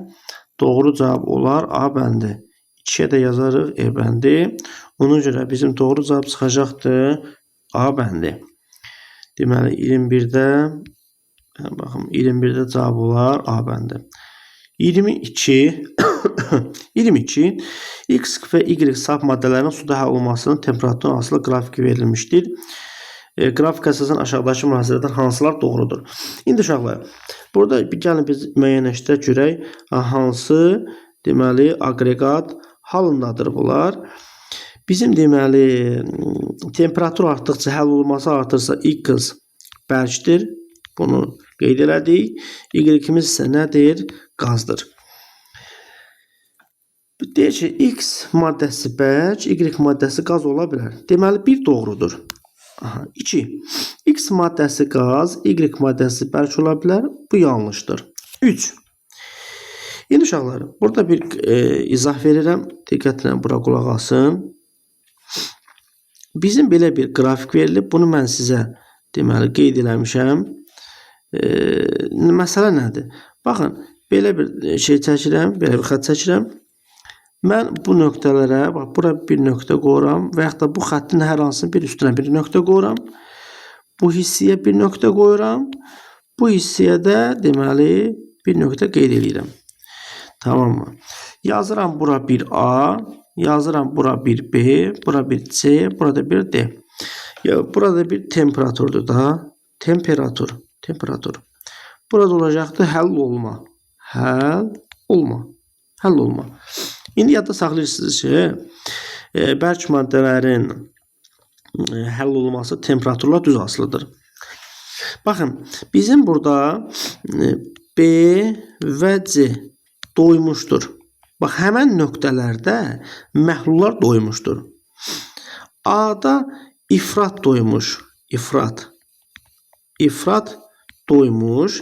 S1: doğru cavab olar A bəndi. 2'yə də yazarıq E bəndi. Ona görə bizim doğru cavab çıxacaqdır A bəndi. Deməli 21'də baxın 21'də cavab olar A bəndi. 22 X və Y saf maddələrin suda həll olmasının temperaturuna asılı qrafiki verilmişdir. Qrafik əsasən aşağıdakı münasibətdən hansılar doğrudur? İndi uşaqlar, burada gəlin biz müəyyənləşdirək görək hansı deməli aqreqat halındadır bunlar. Bizim deməli temperatur artdıqca, həll olunması artırsa x bərkdir. Bunu qeyd elədik. Y-imiz isə nədir? Qazdır. Deyək ki, X maddəsi bərk, Y maddəsi qaz ola bilər. Deməli, 1 doğrudur. 2. X maddəsi qaz, Y maddəsi bərk ola bilər. Bu yanlışdır. 3. İndi uşaqlar, burada bir izah verirəm. Diqqətlə bura qulaq asın. Bizim belə bir qrafik verilib. Bunu mən sizə deməli qeyd eləmişəm. Məsələ nədir? Baxın, belə bir şey çəkirəm, belə bir xətt çəkirəm. Mən bu nöqtələrə, bax, bura bir nöqtə qoyuram və yaxud da bu xəttin hər hansının bir üstünə bir nöqtə qoyuram. Bu hissəyə bir nöqtə qoyuram. Bu hissəyə də deməli bir nöqtə qeyd edirəm. Tamam mı? Yazıram bura bir A, yazıram bura bir B, bura bir C, burada bir D. Burada bir temperaturdur da. Temperatur. Burada olacaqdır həll olma. Həll olma. İndi yadda saxlayırsınız ki, bərk maddələrin həll olması temperaturla düz asılıdır. Baxın, bizim burada B və C doymuşdur. Bax, həmən nöqtələrdə məhlullar doymuşdur. A-da ifrat doymuş. İfrat doymuş.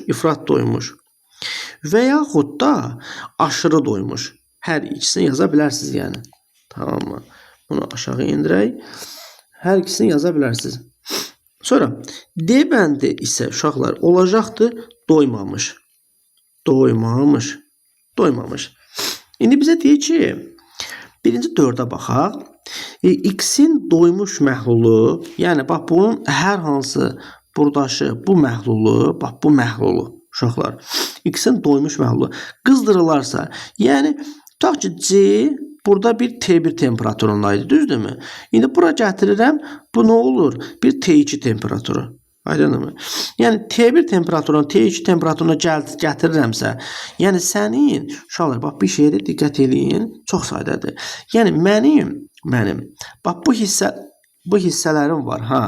S1: Və yaxud da aşırı doymuş. Hər ikisini yaza bilərsiniz yəni. Tamam mı? Bunu aşağı indirək. Hər ikisini yaza bilərsiniz. Sonra D bəndi isə uşaqlar olacaqdır doymamış. İndi bizə deyir ki, birinci 4-ə baxaq. X-in doymuş məhlulu, yəni bax bunun hər hansı buradaşı bu məhlulu, bax bu məhlulu uşaqlar. X-in doymuş məhlulu qızdırılarsa, yəni tutaq ki C burada bir T1 temperaturundaydı, düzdürmü? İndi bura gətirirəm, bu nə olur? Bir T2 temperaturu. Aydınmı? Yəni T1 temperaturundan T2 temperaturuna gətirirəmsə, yəni sənin uşaqlar bax bir şeyə diqqət eləyin, çox sadədir. Yəni mənim bax bu hissələrim var, ha?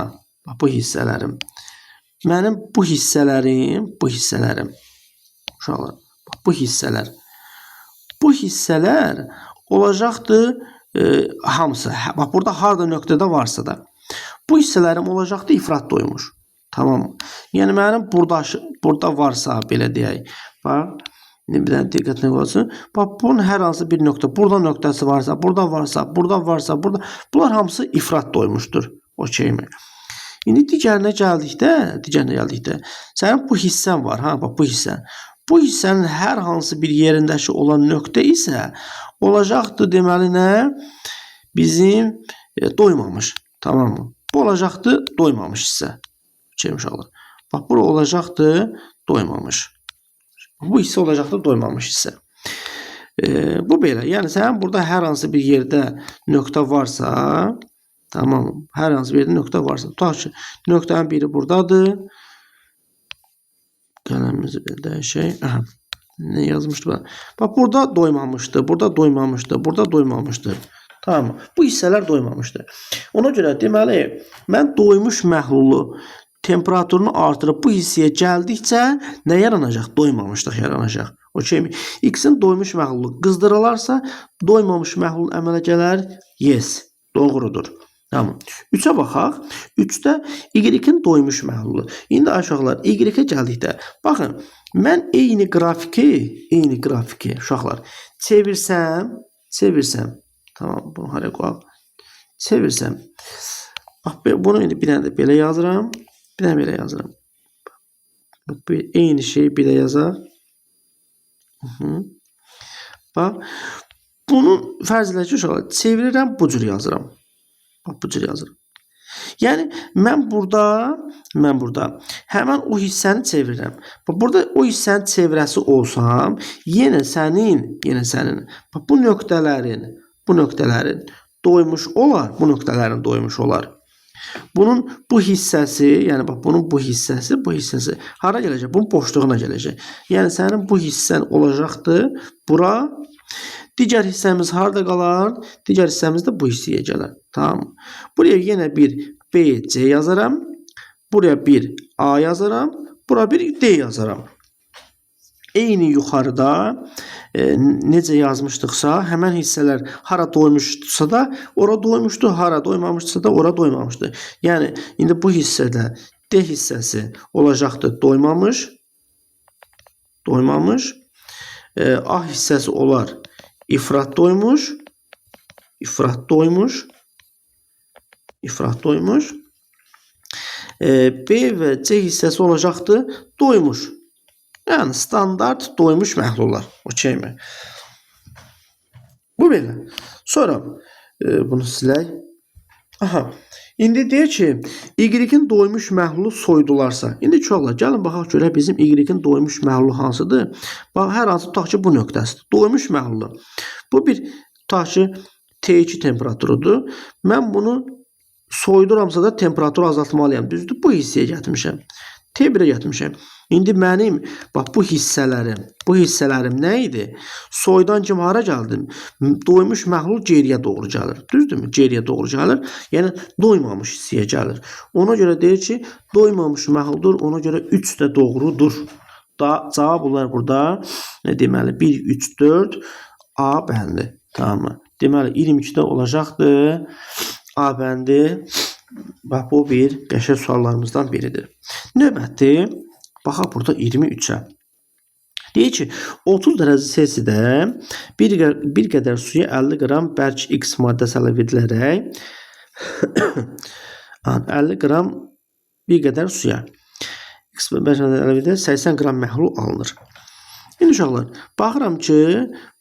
S1: Bax bu hissələrim. Mənim bu hissələrim. Uşaqlar, bax bu hissələr. Bu hissələr olacaqdır hamısı. Bax burada harda nöqtədə varsa da. Bu hissələrim olacaqdır ifrat doymuş. Tamam mı? Yəni mənim burada varsa belə deyək. Bax, bir dənə diqqətlə olsun. Bax bunun hər hansı bir nöqtə, burada nöqtəsi varsa, burada varsa. Bunlar hamısı ifrat doymuşdur. Okey mi? İndi digərinə gəldikdə, sənin bu hissən var, ha, bax bu hissən. Bu hissənin hər hansı bir yerindəki olan nöqtə isə olacaqdır deməli nə? Bizim doymamış. Tamam mı? Bu olacaqdır doymamış hissə. Uşaqlar. Bax, bura olacaqdır doymamış. Bu hissə olacaqdır doymamış hissə. Bu belə. Yəni, sənin burada hər hansı bir yerdə nöqtə varsa, tamam, hər hansı bir yerdə nöqtə varsa, tutaq ki, nöqtənin biri buradadır. Qələmimizi dəyişək. Ne yazmışdı bana? Bax, burada doymamışdır. Tamam. Bu hissələr doymamışdır. Ona görə deməli, mən doymuş məhlulu temperaturunu artırıb bu hissəyə gəldikcə nə yaranacaq? Doymamışlıq yaranacaq. Okeymi? X-in doymuş məhlulu qızdırılarsa, doymamış məhlul əmələ gələr. Yes. Doğrudur. Tamam. 3'ə baxaq. 3'də Y-in doymuş məhlulu. İndi aşağılar Y-ə gəldikdə, baxın, mən eyni qrafiki uşaqlar çevirsəm, tamam, bunu haraya qoyaq? Çevirsəm, bax, bunu indi bir dənə də belə yazıram, bir dənə belə yazıram. Eyni şeyi bir də yazaq. Bax, bunun fərz elə ki, uşaqlar, çevirirəm, bu cür yazıram. Bax, bu cür yazıram. Yəni, mən burada həmən o hissəni çevirirəm. Burada o hissənin çevrəsi olsam, yenə sənin, bax, bu nöqtələrin doymuş olar, Bunun bu hissəsi, yəni bax, bunun bu hissəsi hara gələcək? Bunun boşluğuna gələcək. Yəni, sənin bu hissən olacaqdır bura. Digər hissəmiz harda qalar? Digər hissəmiz də bu hissəyə gələr. Tamam. Buraya yenə bir B, C yazaram. Buraya bir A yazaram. Buraya bir D yazaram. Eyni yuxarıda necə yazmışdıqsa, həmən hissələr hara doymuşsa da ora doymuşdu, hara doymamışsa da ora doymamışdı. Yəni indi bu hissədə D hissəsi olacaqdı doymamış, doymamış. A hissəsi olar ifrat doymuş, ifrat doymuş, ifrat doymuş. B və C hissəsi olacaqdı doymuş. Yəni standart doymuş məhlullar. Okeymi? Bu belə. Sonra bunu silək. Aha. İndi deyir ki, Y-in doymuş məhlulu soydularsa. İndi uşaqlar, gəlin baxaq görək bizim Y-in doymuş məhlulu hansıdır? Bax, hər hansı tutaq ki, bu nöqtəsidir. Doymuş məhlulu. Bu bir tutaq ki, T2 temperaturudur. Mən bunu soyduramsa da temperaturu azaltmalıyam. Düzdür? Bu hissəyə gətirmişəm. T1'ə gətirmişəm. İndi mənim bax bu hissələrim nə idi? Soydan kim hara gəldim? Doymuş məhlul geriyə doğru gəlir. Düzdürmü? Geriyə doğru gəlir. Yəni doymamış hissəyə gəlir. Ona görə deyir ki, doymamış məhluldur. Ona görə 3 də doğrudur. Cavab olar burada. Deməli 1, 3, 4 A bəndi. Tamam. Deməli 22-də olacaqdı. A bəndi. Bax bu bir qəşəng suallarımızdan biridir. Növbəti baxaq burada 23-ə. Deyir ki, 30 dərəcə Selsidə bir qədər suya 50 qram bərk X maddəsi əlavə edilərək 50 qram bir qədər suya X bərk əlavə edilərək 80 qram məhlul alınır. İndi uşaqlar, baxıram ki,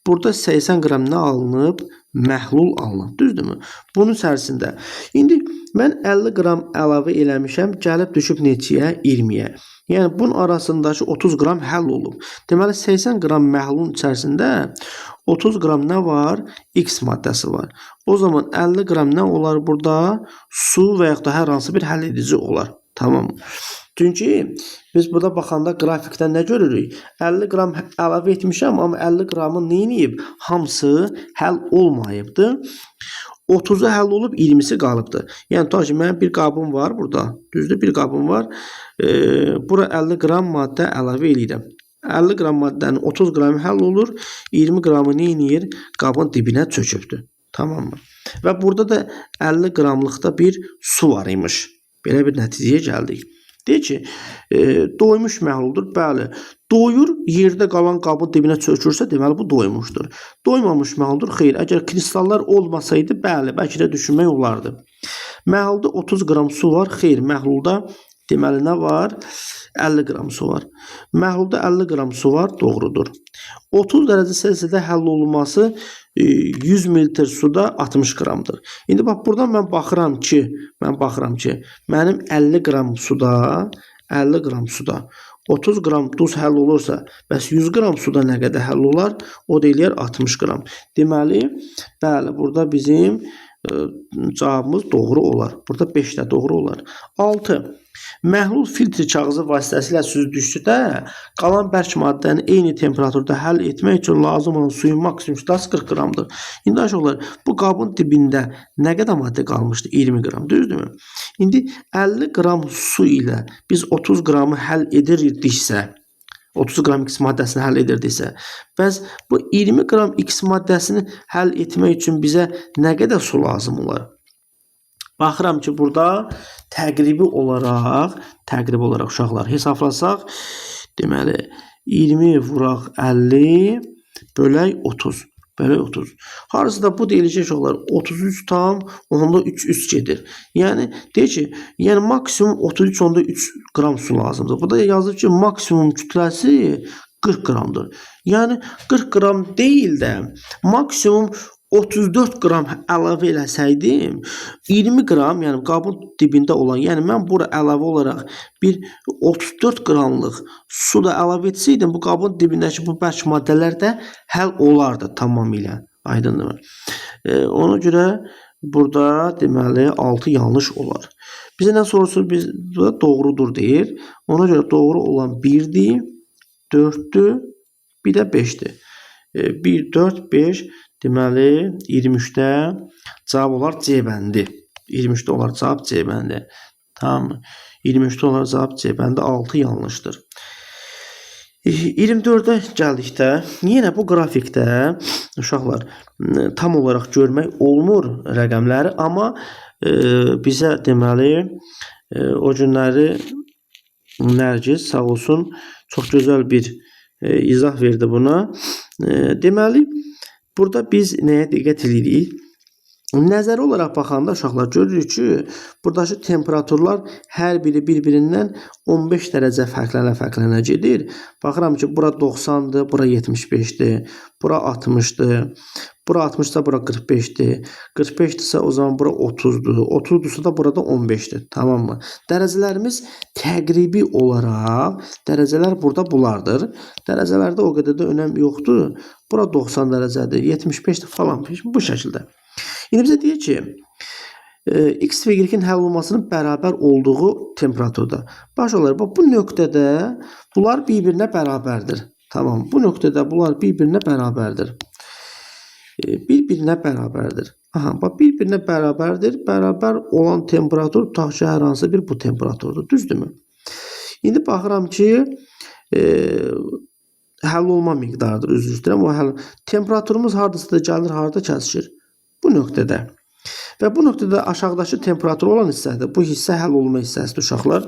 S1: burada 80 qram nə alınıb? Məhlul alınıb. Düzdürmü? Bunun içərisində. İndi mən 50 qram əlavə eləmişəm, gəlib düşüb neçəyə? 20-yə. Yəni bunun arasındakı 30 qram həll olub. Deməli 80 qram məhlulun içərisində 30 qram nə var? X maddəsi var. O zaman 50 qram nə olar burada? Su və yaxud da hər hansı bir həll edici olar. Tamam. Çünki biz burada baxanda qrafikdən nə görürük? 50 qram əlavə etmişəm, amma 50 qramın neyiniyib? Hamısı həll olmayıbdı. 30'u həll olub, 20'si qalıbdı. Yəni tutaq ki, mənim bir qabım var burada. Düzdür, bir qabım var. Bura 50 qram maddə əlavə edirəm. 50 qram maddənin 30 qramı həll olur. 20 qramı neyniyir? Qabın dibinə çökübdür. Tamam mı? Və burada da 50 qramlıqda bir su var imiş. Belə bir nəticəyə gəldik. Deyir ki, doymuş məhluldur. Bəli, doyur, yerdə qalan qabın dibinə çökürsə, deməli bu doymuşdur. Doymamış məhluldur. Xeyr, əgər kristallar olmasaydı, bəli, bəlkə də düşünmək olardı. Məhlulda 30 qram su var. Xeyr, məhlulda deməli nə var? 50 qram su var. Məhlulda 50 qram su var, doğrudur. 30 dərəcə Selsidə həll olunması 100 mililitr suda 60 qramdır. İndi bax buradan mən baxıram ki, mənim 50 qram suda 30 qram duz həll olursa, bəs 100 qram suda nə qədər həll olar? O da eləyər 60 qram. Deməli, bəli, burada bizim cavabımız doğru olar. Burada 5 də doğru olar. 6. Məhlul filtr kağızı vasitəsilə süzdükdə qalan bərk maddəni eyni temperaturda həll etmək üçün lazım olan suyun maksimum kütləsi 40 qramdır. İndi aşağılar bu qabın dibində nə qədər maddə qalmışdı? 20 qram, düzdürmü? İndi 50 qram su ilə biz 30 qramı həll edirdiksə, 30 qram X maddəsini həll edirdiksə, bəs bu 20 qram X maddəsini həll etmək üçün bizə nə qədər su lazım olar? Baxıram ki, burada təqribi olaraq uşaqlar hesablasaq, deməli 20 vuraq 50 bölək 30. Harısı da bu deyiləcək uşaqlar 33 tam onda 3 gedir. Yəni deyir ki, yəni maksimum 33 onda 3 qram su lazımdır. Burada yazılır ki, maksimum kütləsi 40 qramdır. Yəni 40 qram deyil də maksimum 34 qram əlavə eləsəydim 20 qram, yəni qabın dibində olan, yəni mən bura əlavə olaraq bir 34 qramlıq su da əlavə etsəydim, bu qabın dibindəki bu bərk maddələr də həll olardı tamamilə. Aydındır mı? Ona görə burada deməli 6 yanlış olar. Bizə nə sorulsun? Biz doğrudur deyir. Ona görə doğru olan 1'dir, 4'dür, bir də 5'dir. 1, 4, 5. deməli 23-də cavab olar C bəndi. 23-də olar cavab C bəndi. Tamam. 23-də olar cavab C bəndi. 6 yanlışdır. 24-də gəldikdə, yenə bu qrafikdə uşaqlar tam olaraq görmək olmur rəqəmləri, amma bizə deməli o günləri Nərgiz sağ olsun çox gözəl bir izah verdi buna. Deməli burada biz nəyə diqqət edirik? Nəzəri olaraq baxanda uşaqlar görürük ki, buradakı temperaturlar hər biri bir-birindən 15 dərəcə fərqlənə gedir. Baxıram ki, bura 90-dır, bura 75-dir, bura 60-dır, bura 60-da bura 45-dir, 45-dirsə o zaman bura 30-dur, 30-dursa da burada 15-dir, tamam mı? Dərəcələrimiz təqribi olaraq, dərəcələr burada bunlardır. Dərəcələrdə o qədər də önəm yoxdur. Bura 90 dərəcədir, 75-dir falan, bu şəkildə. İndi bizə deyir ki, x və y-in həll olmasının bərabər olduğu temperaturda. Baş olaraq, bu nöqtədə bunlar bir-birinə bərabərdir. Tamam, bu nöqtədə bunlar bir-birinə bərabərdir. Bir-birinə bərabərdir. Aha, bax, bir-birinə bərabərdir. Bərabər olan temperatur tutaq ki, hər hansı bir bu temperaturdur. Düzdürmü? İndi baxıram ki, həll olma miqdarıdır. Üzr istəyirəm. O temperaturumuz hardasa da gəlir, harada kəsişir? Bu nöqtədə. Və bu nöqtədə aşağıdakı temperatur olan hissədir. Bu hissə həll olma hissəsidir uşaqlar.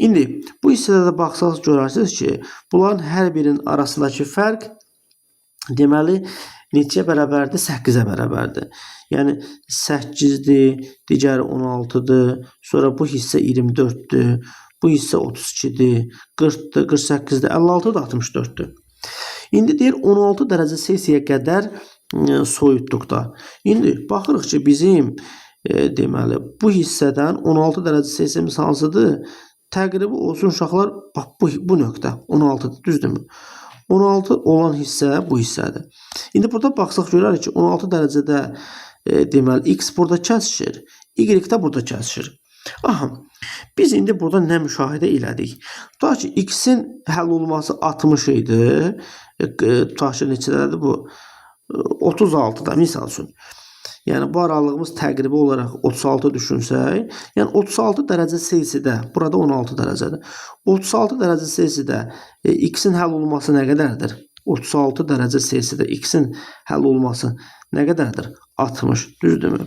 S1: İndi bu hissədə də baxsaq görərsiniz ki, bunların hər birinin arasındakı fərq deməli neçəyə bərabərdir? 8-ə bərabərdir. Yəni 8-dir, digəri 16-dır, sonra bu hissə 24-dür, bu hissə 32-dir, 40-dır, 48-dir, 56-dır, 64-dür. İndi deyir 16 dərəcə Selsiyə qədər soyutluqda. İndi baxırıq ki, bizim deməli bu hissədən 16 dərəcə Selsiyimiz hansıdır? Təqribi olsun uşaqlar, bax bu nöqtə 16-dır, düzdürmü? 16 olan hissə bu hissədir. İndi burada baxsaq görərik ki, 16 dərəcədə deməli x burada kəsişir, y də burada kəsişir. Aha, biz indi burada nə müşahidə elədik? Tutaq ki, x-in həll olması 60 idi. Tutaq ki, neçədədir bu? 36-da misal üçün. Yəni bu aralığımız təqribi olaraq 36 düşünsək, yəni 36 dərəcə Selsidə, burada 16 dərəcədir. 36 dərəcə Selsidə x-in həll olması nə qədərdir? 36 dərəcə Selsidə x-in həll olması nə qədərdir? 60, düzdürmü?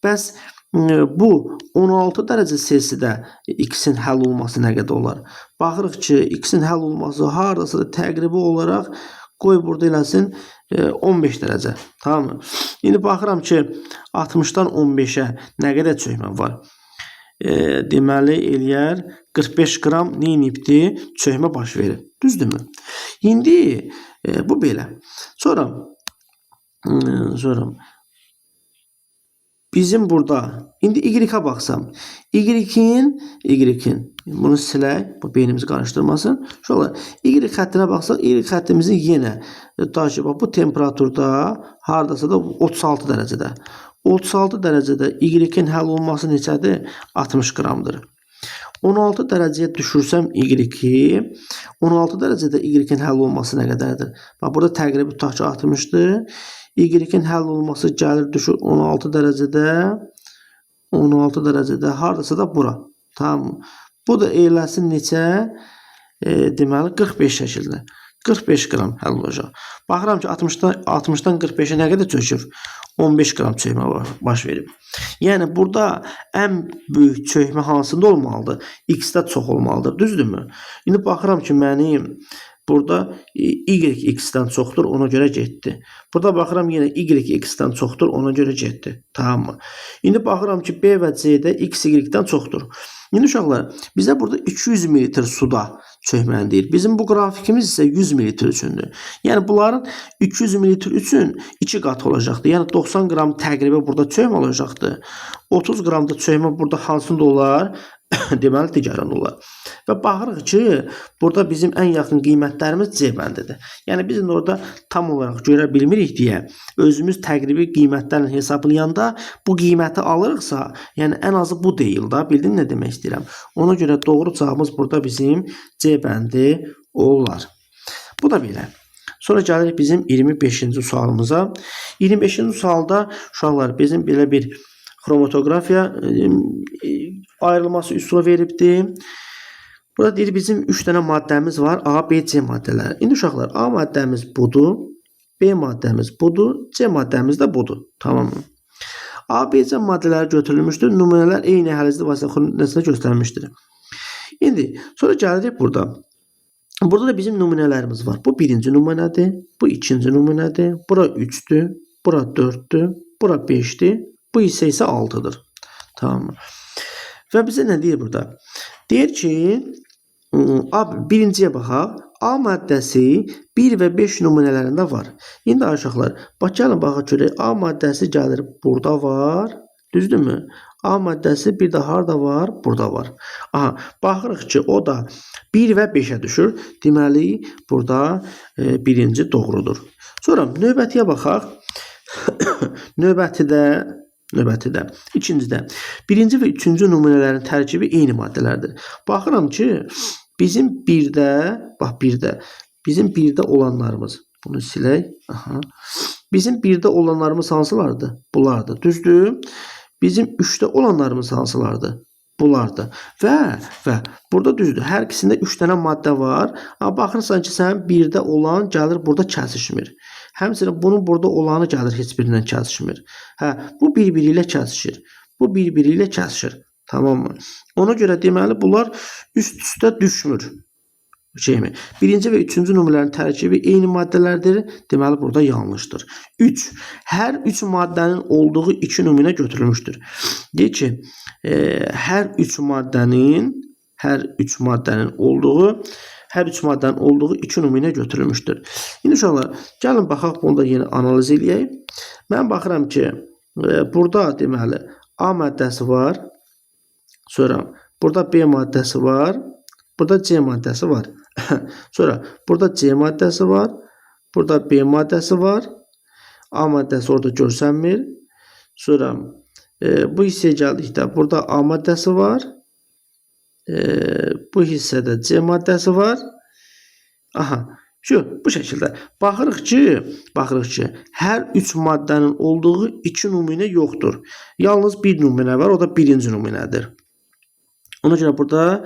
S1: Bəs bu 16 dərəcə Selsidə x-in həll olması nə qədər olar? Baxırıq ki, x-in həll olması haradasa da təqribi olaraq qoy burada eləsin 15 dərəcə. Tamam mı? İndi baxıram ki, 60-dan 15-ə nə qədər çökmə var? Deməli, eləyər 45 qram neyinibdir? Çökmə baş verir. Düzdürmü? İndi bu belə. Sonra bizim burada, indi y-ə baxsam, y-in, bunu silək, bu beynimizi qarışdırmasın. Şöyle, y xəttinə baxsaq, y xəttimizin yenə, bu temperaturda, haradasa da 36 dərəcədə. 36 dərəcədə y-in həll olması neçədir? 60 qramdır. 16 dərəcəyə düşürsəm y-i, 16 dərəcədə y-in həll olması nə qədərdir? Bax, burada təqribi tutaq ki, 60-dır. Y-in həll olması gəlir, düşür 16 dərəcədə, haradasa da bura. Tamam. Bu da eyləsin neçə? Deməli, 45 şəkildə. 45 qram həll olacaq. Baxıram ki, 60-dan 45-ə nə qədər çökür? 15 qram çökmə baş verib. Yəni, burada ən böyük çökmə hansında olmalıdır? X-də çox olmalıdır, düzdürmü? İndi baxıram ki, mənim burada y x-dən çoxdur, ona görə getdi. Burada baxıram yenə y x-dən çoxdur, ona görə getdi. Tamam mı? İndi baxıram ki, B və C-də x y-dən çoxdur. İndi uşaqlar, bizə burada 200 ml suda çökməni deyir. Bizim bu qrafikimiz isə 100 ml üçündür. Yəni, bunların 200 ml üçün 2 qat olacaqdır. Yəni, 90 qram təqribə burada çökmə olacaqdır. 30 qram da çökmə burada hansında olar? Deməli, digərində olar. Və baxırıq ki, burada bizim ən yaxın qiymətlərimiz C bəndidir. Yəni, biz orada tam olaraq görə bilmirik deyə, özümüz təqribi qiymətlərlə hesablayanda bu qiyməti alırıqsa, yəni ən azı bu deyil da, bildin nə demək istəyirəm. Ona görə doğru cavabımız burada bizim C bəndi olar. Bu da belə. Sonra gəlirik bizim 25-ci sualımıza. 25-ci sualda uşaqlar bizim belə bir xromatografiya ayrılması üsulu veribdir. Burada deyir bizim 3 dənə maddəmiz var. A, B, C maddələri. İndi uşaqlar A maddəmiz budur. B maddəmiz budur. C maddəmiz də budur. Tamam mı? A, B, C maddələri götürülmüşdür. Nümunələr eyni əhalizli vasitəsində göstərilmişdir. İndi sonra gəlirik burada. Burada da bizim nümunələrimiz var. Bu birinci nümunədir. Bu ikinci nümunədir. Bura 3'dür. Bura 4'dür. Bura 5'dir. Bu isə 6'dır. Tamam mı? Və bizə nə deyir burada? Deyir ki, birinciyə baxaq. A maddəsi 1 və 5 nümunələrində var. İndi uşaqlar, gəlin baxaq görək. A maddəsi gəlir burada var. Düzdürmü? A maddəsi bir də harda var? Burada var. Aha, baxırıq ki, o da 1 və 5'ə düşür. Deməli, burada birinci doğrudur. Sonra növbətiyə baxaq. Növbətidə, ikincidə. Birinci və üçüncü nümunələrin tərkibi eyni maddələrdir. Baxıram ki, bizim birdə olanlarımız. Bunu silək. Aha. Bizim birdə olanlarımız hansılardır? Bulardır. Düzdür? Bizim 3'də olanlarımız hansılardır? Bulardır. Və burada düzdür. Hər ikisində 3 dənə maddə var. Amma baxırsan ki, sənin birdə olan gəlir burada kəsişmir. Həmçinin bunun burada olanı gəlir heç birindən kəsişmir. Bu bir-biri ilə kəsişir. Bu bir-biri ilə kəsişir. Tamam mı? Ona görə deməli bunlar üst-üstə düşmür. Birinci və üçüncü nümunələrin tərkibi eyni maddələrdir. Deməli burada yanlışdır. 3. Hər 3 maddənin olduğu 2 nümunə götürülmüşdür. Deyir ki, hər 3 maddənin olduğu 2 nümunə götürülmüşdür. İndi uşaqlar, gəlin baxaq bunu da yeni analiz edək. Mən baxıram ki, burada deməli A maddəsi var. Sonra burada B maddəsi var. Burada C maddəsi var. Sonra burada C maddəsi var. Burada B maddəsi var. A maddəsi orada görsənmir. Sonra bu hissəyə gəldikdə burada A maddəsi var. Bu hissədə C maddəsi var. Aha, bu şəkildə. Baxırıq ki, hər 3 maddənin olduğu 2 nümunə yoxdur. Yalnız bir nümunə var, o da birinci nümunədir. Ona görə burada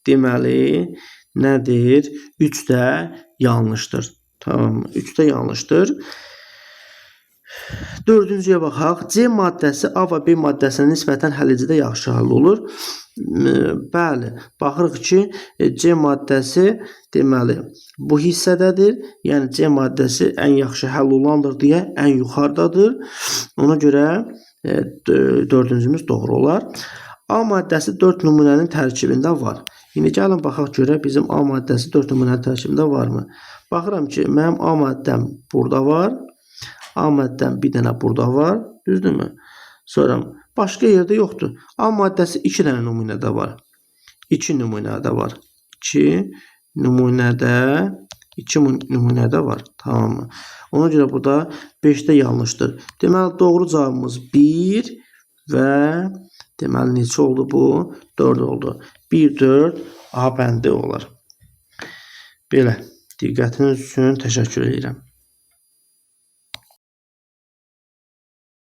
S1: deməli nədir? 3 də yanlışdır. Tamam, 3 də yanlışdır. Dördüncüyə baxaq. C maddəsi A və B maddəsinə nisbətən həlicidə yaxşı həll olur. Bəli, baxırıq ki, C maddəsi deməli bu hissədədir. Yəni C maddəsi ən yaxşı həll olandır deyə ən yuxarıdadır. Ona görə dördüncümüz doğru olar. A maddəsi 4 nümunənin tərkibində var. İndi gəlin baxaq görək bizim A maddəsi 4 nümunənin tərkibində varmı? Baxıram ki, mənim A maddəm burada var. A maddəm bir dənə burada var. Düzdürmü? Sonra başqa yerdə yoxdur. A maddəsi 2 dənə nümunədə var. 2 nümunədə var. 2 nümunədə var. Tamam mı? Ona görə burada 5'də yanlışdır. Deməli doğru cavabımız 1 və deməli neçə oldu bu? 4 oldu. 1, 4 A bəndi olar. Belə. Diqqətiniz üçün təşəkkür edirəm.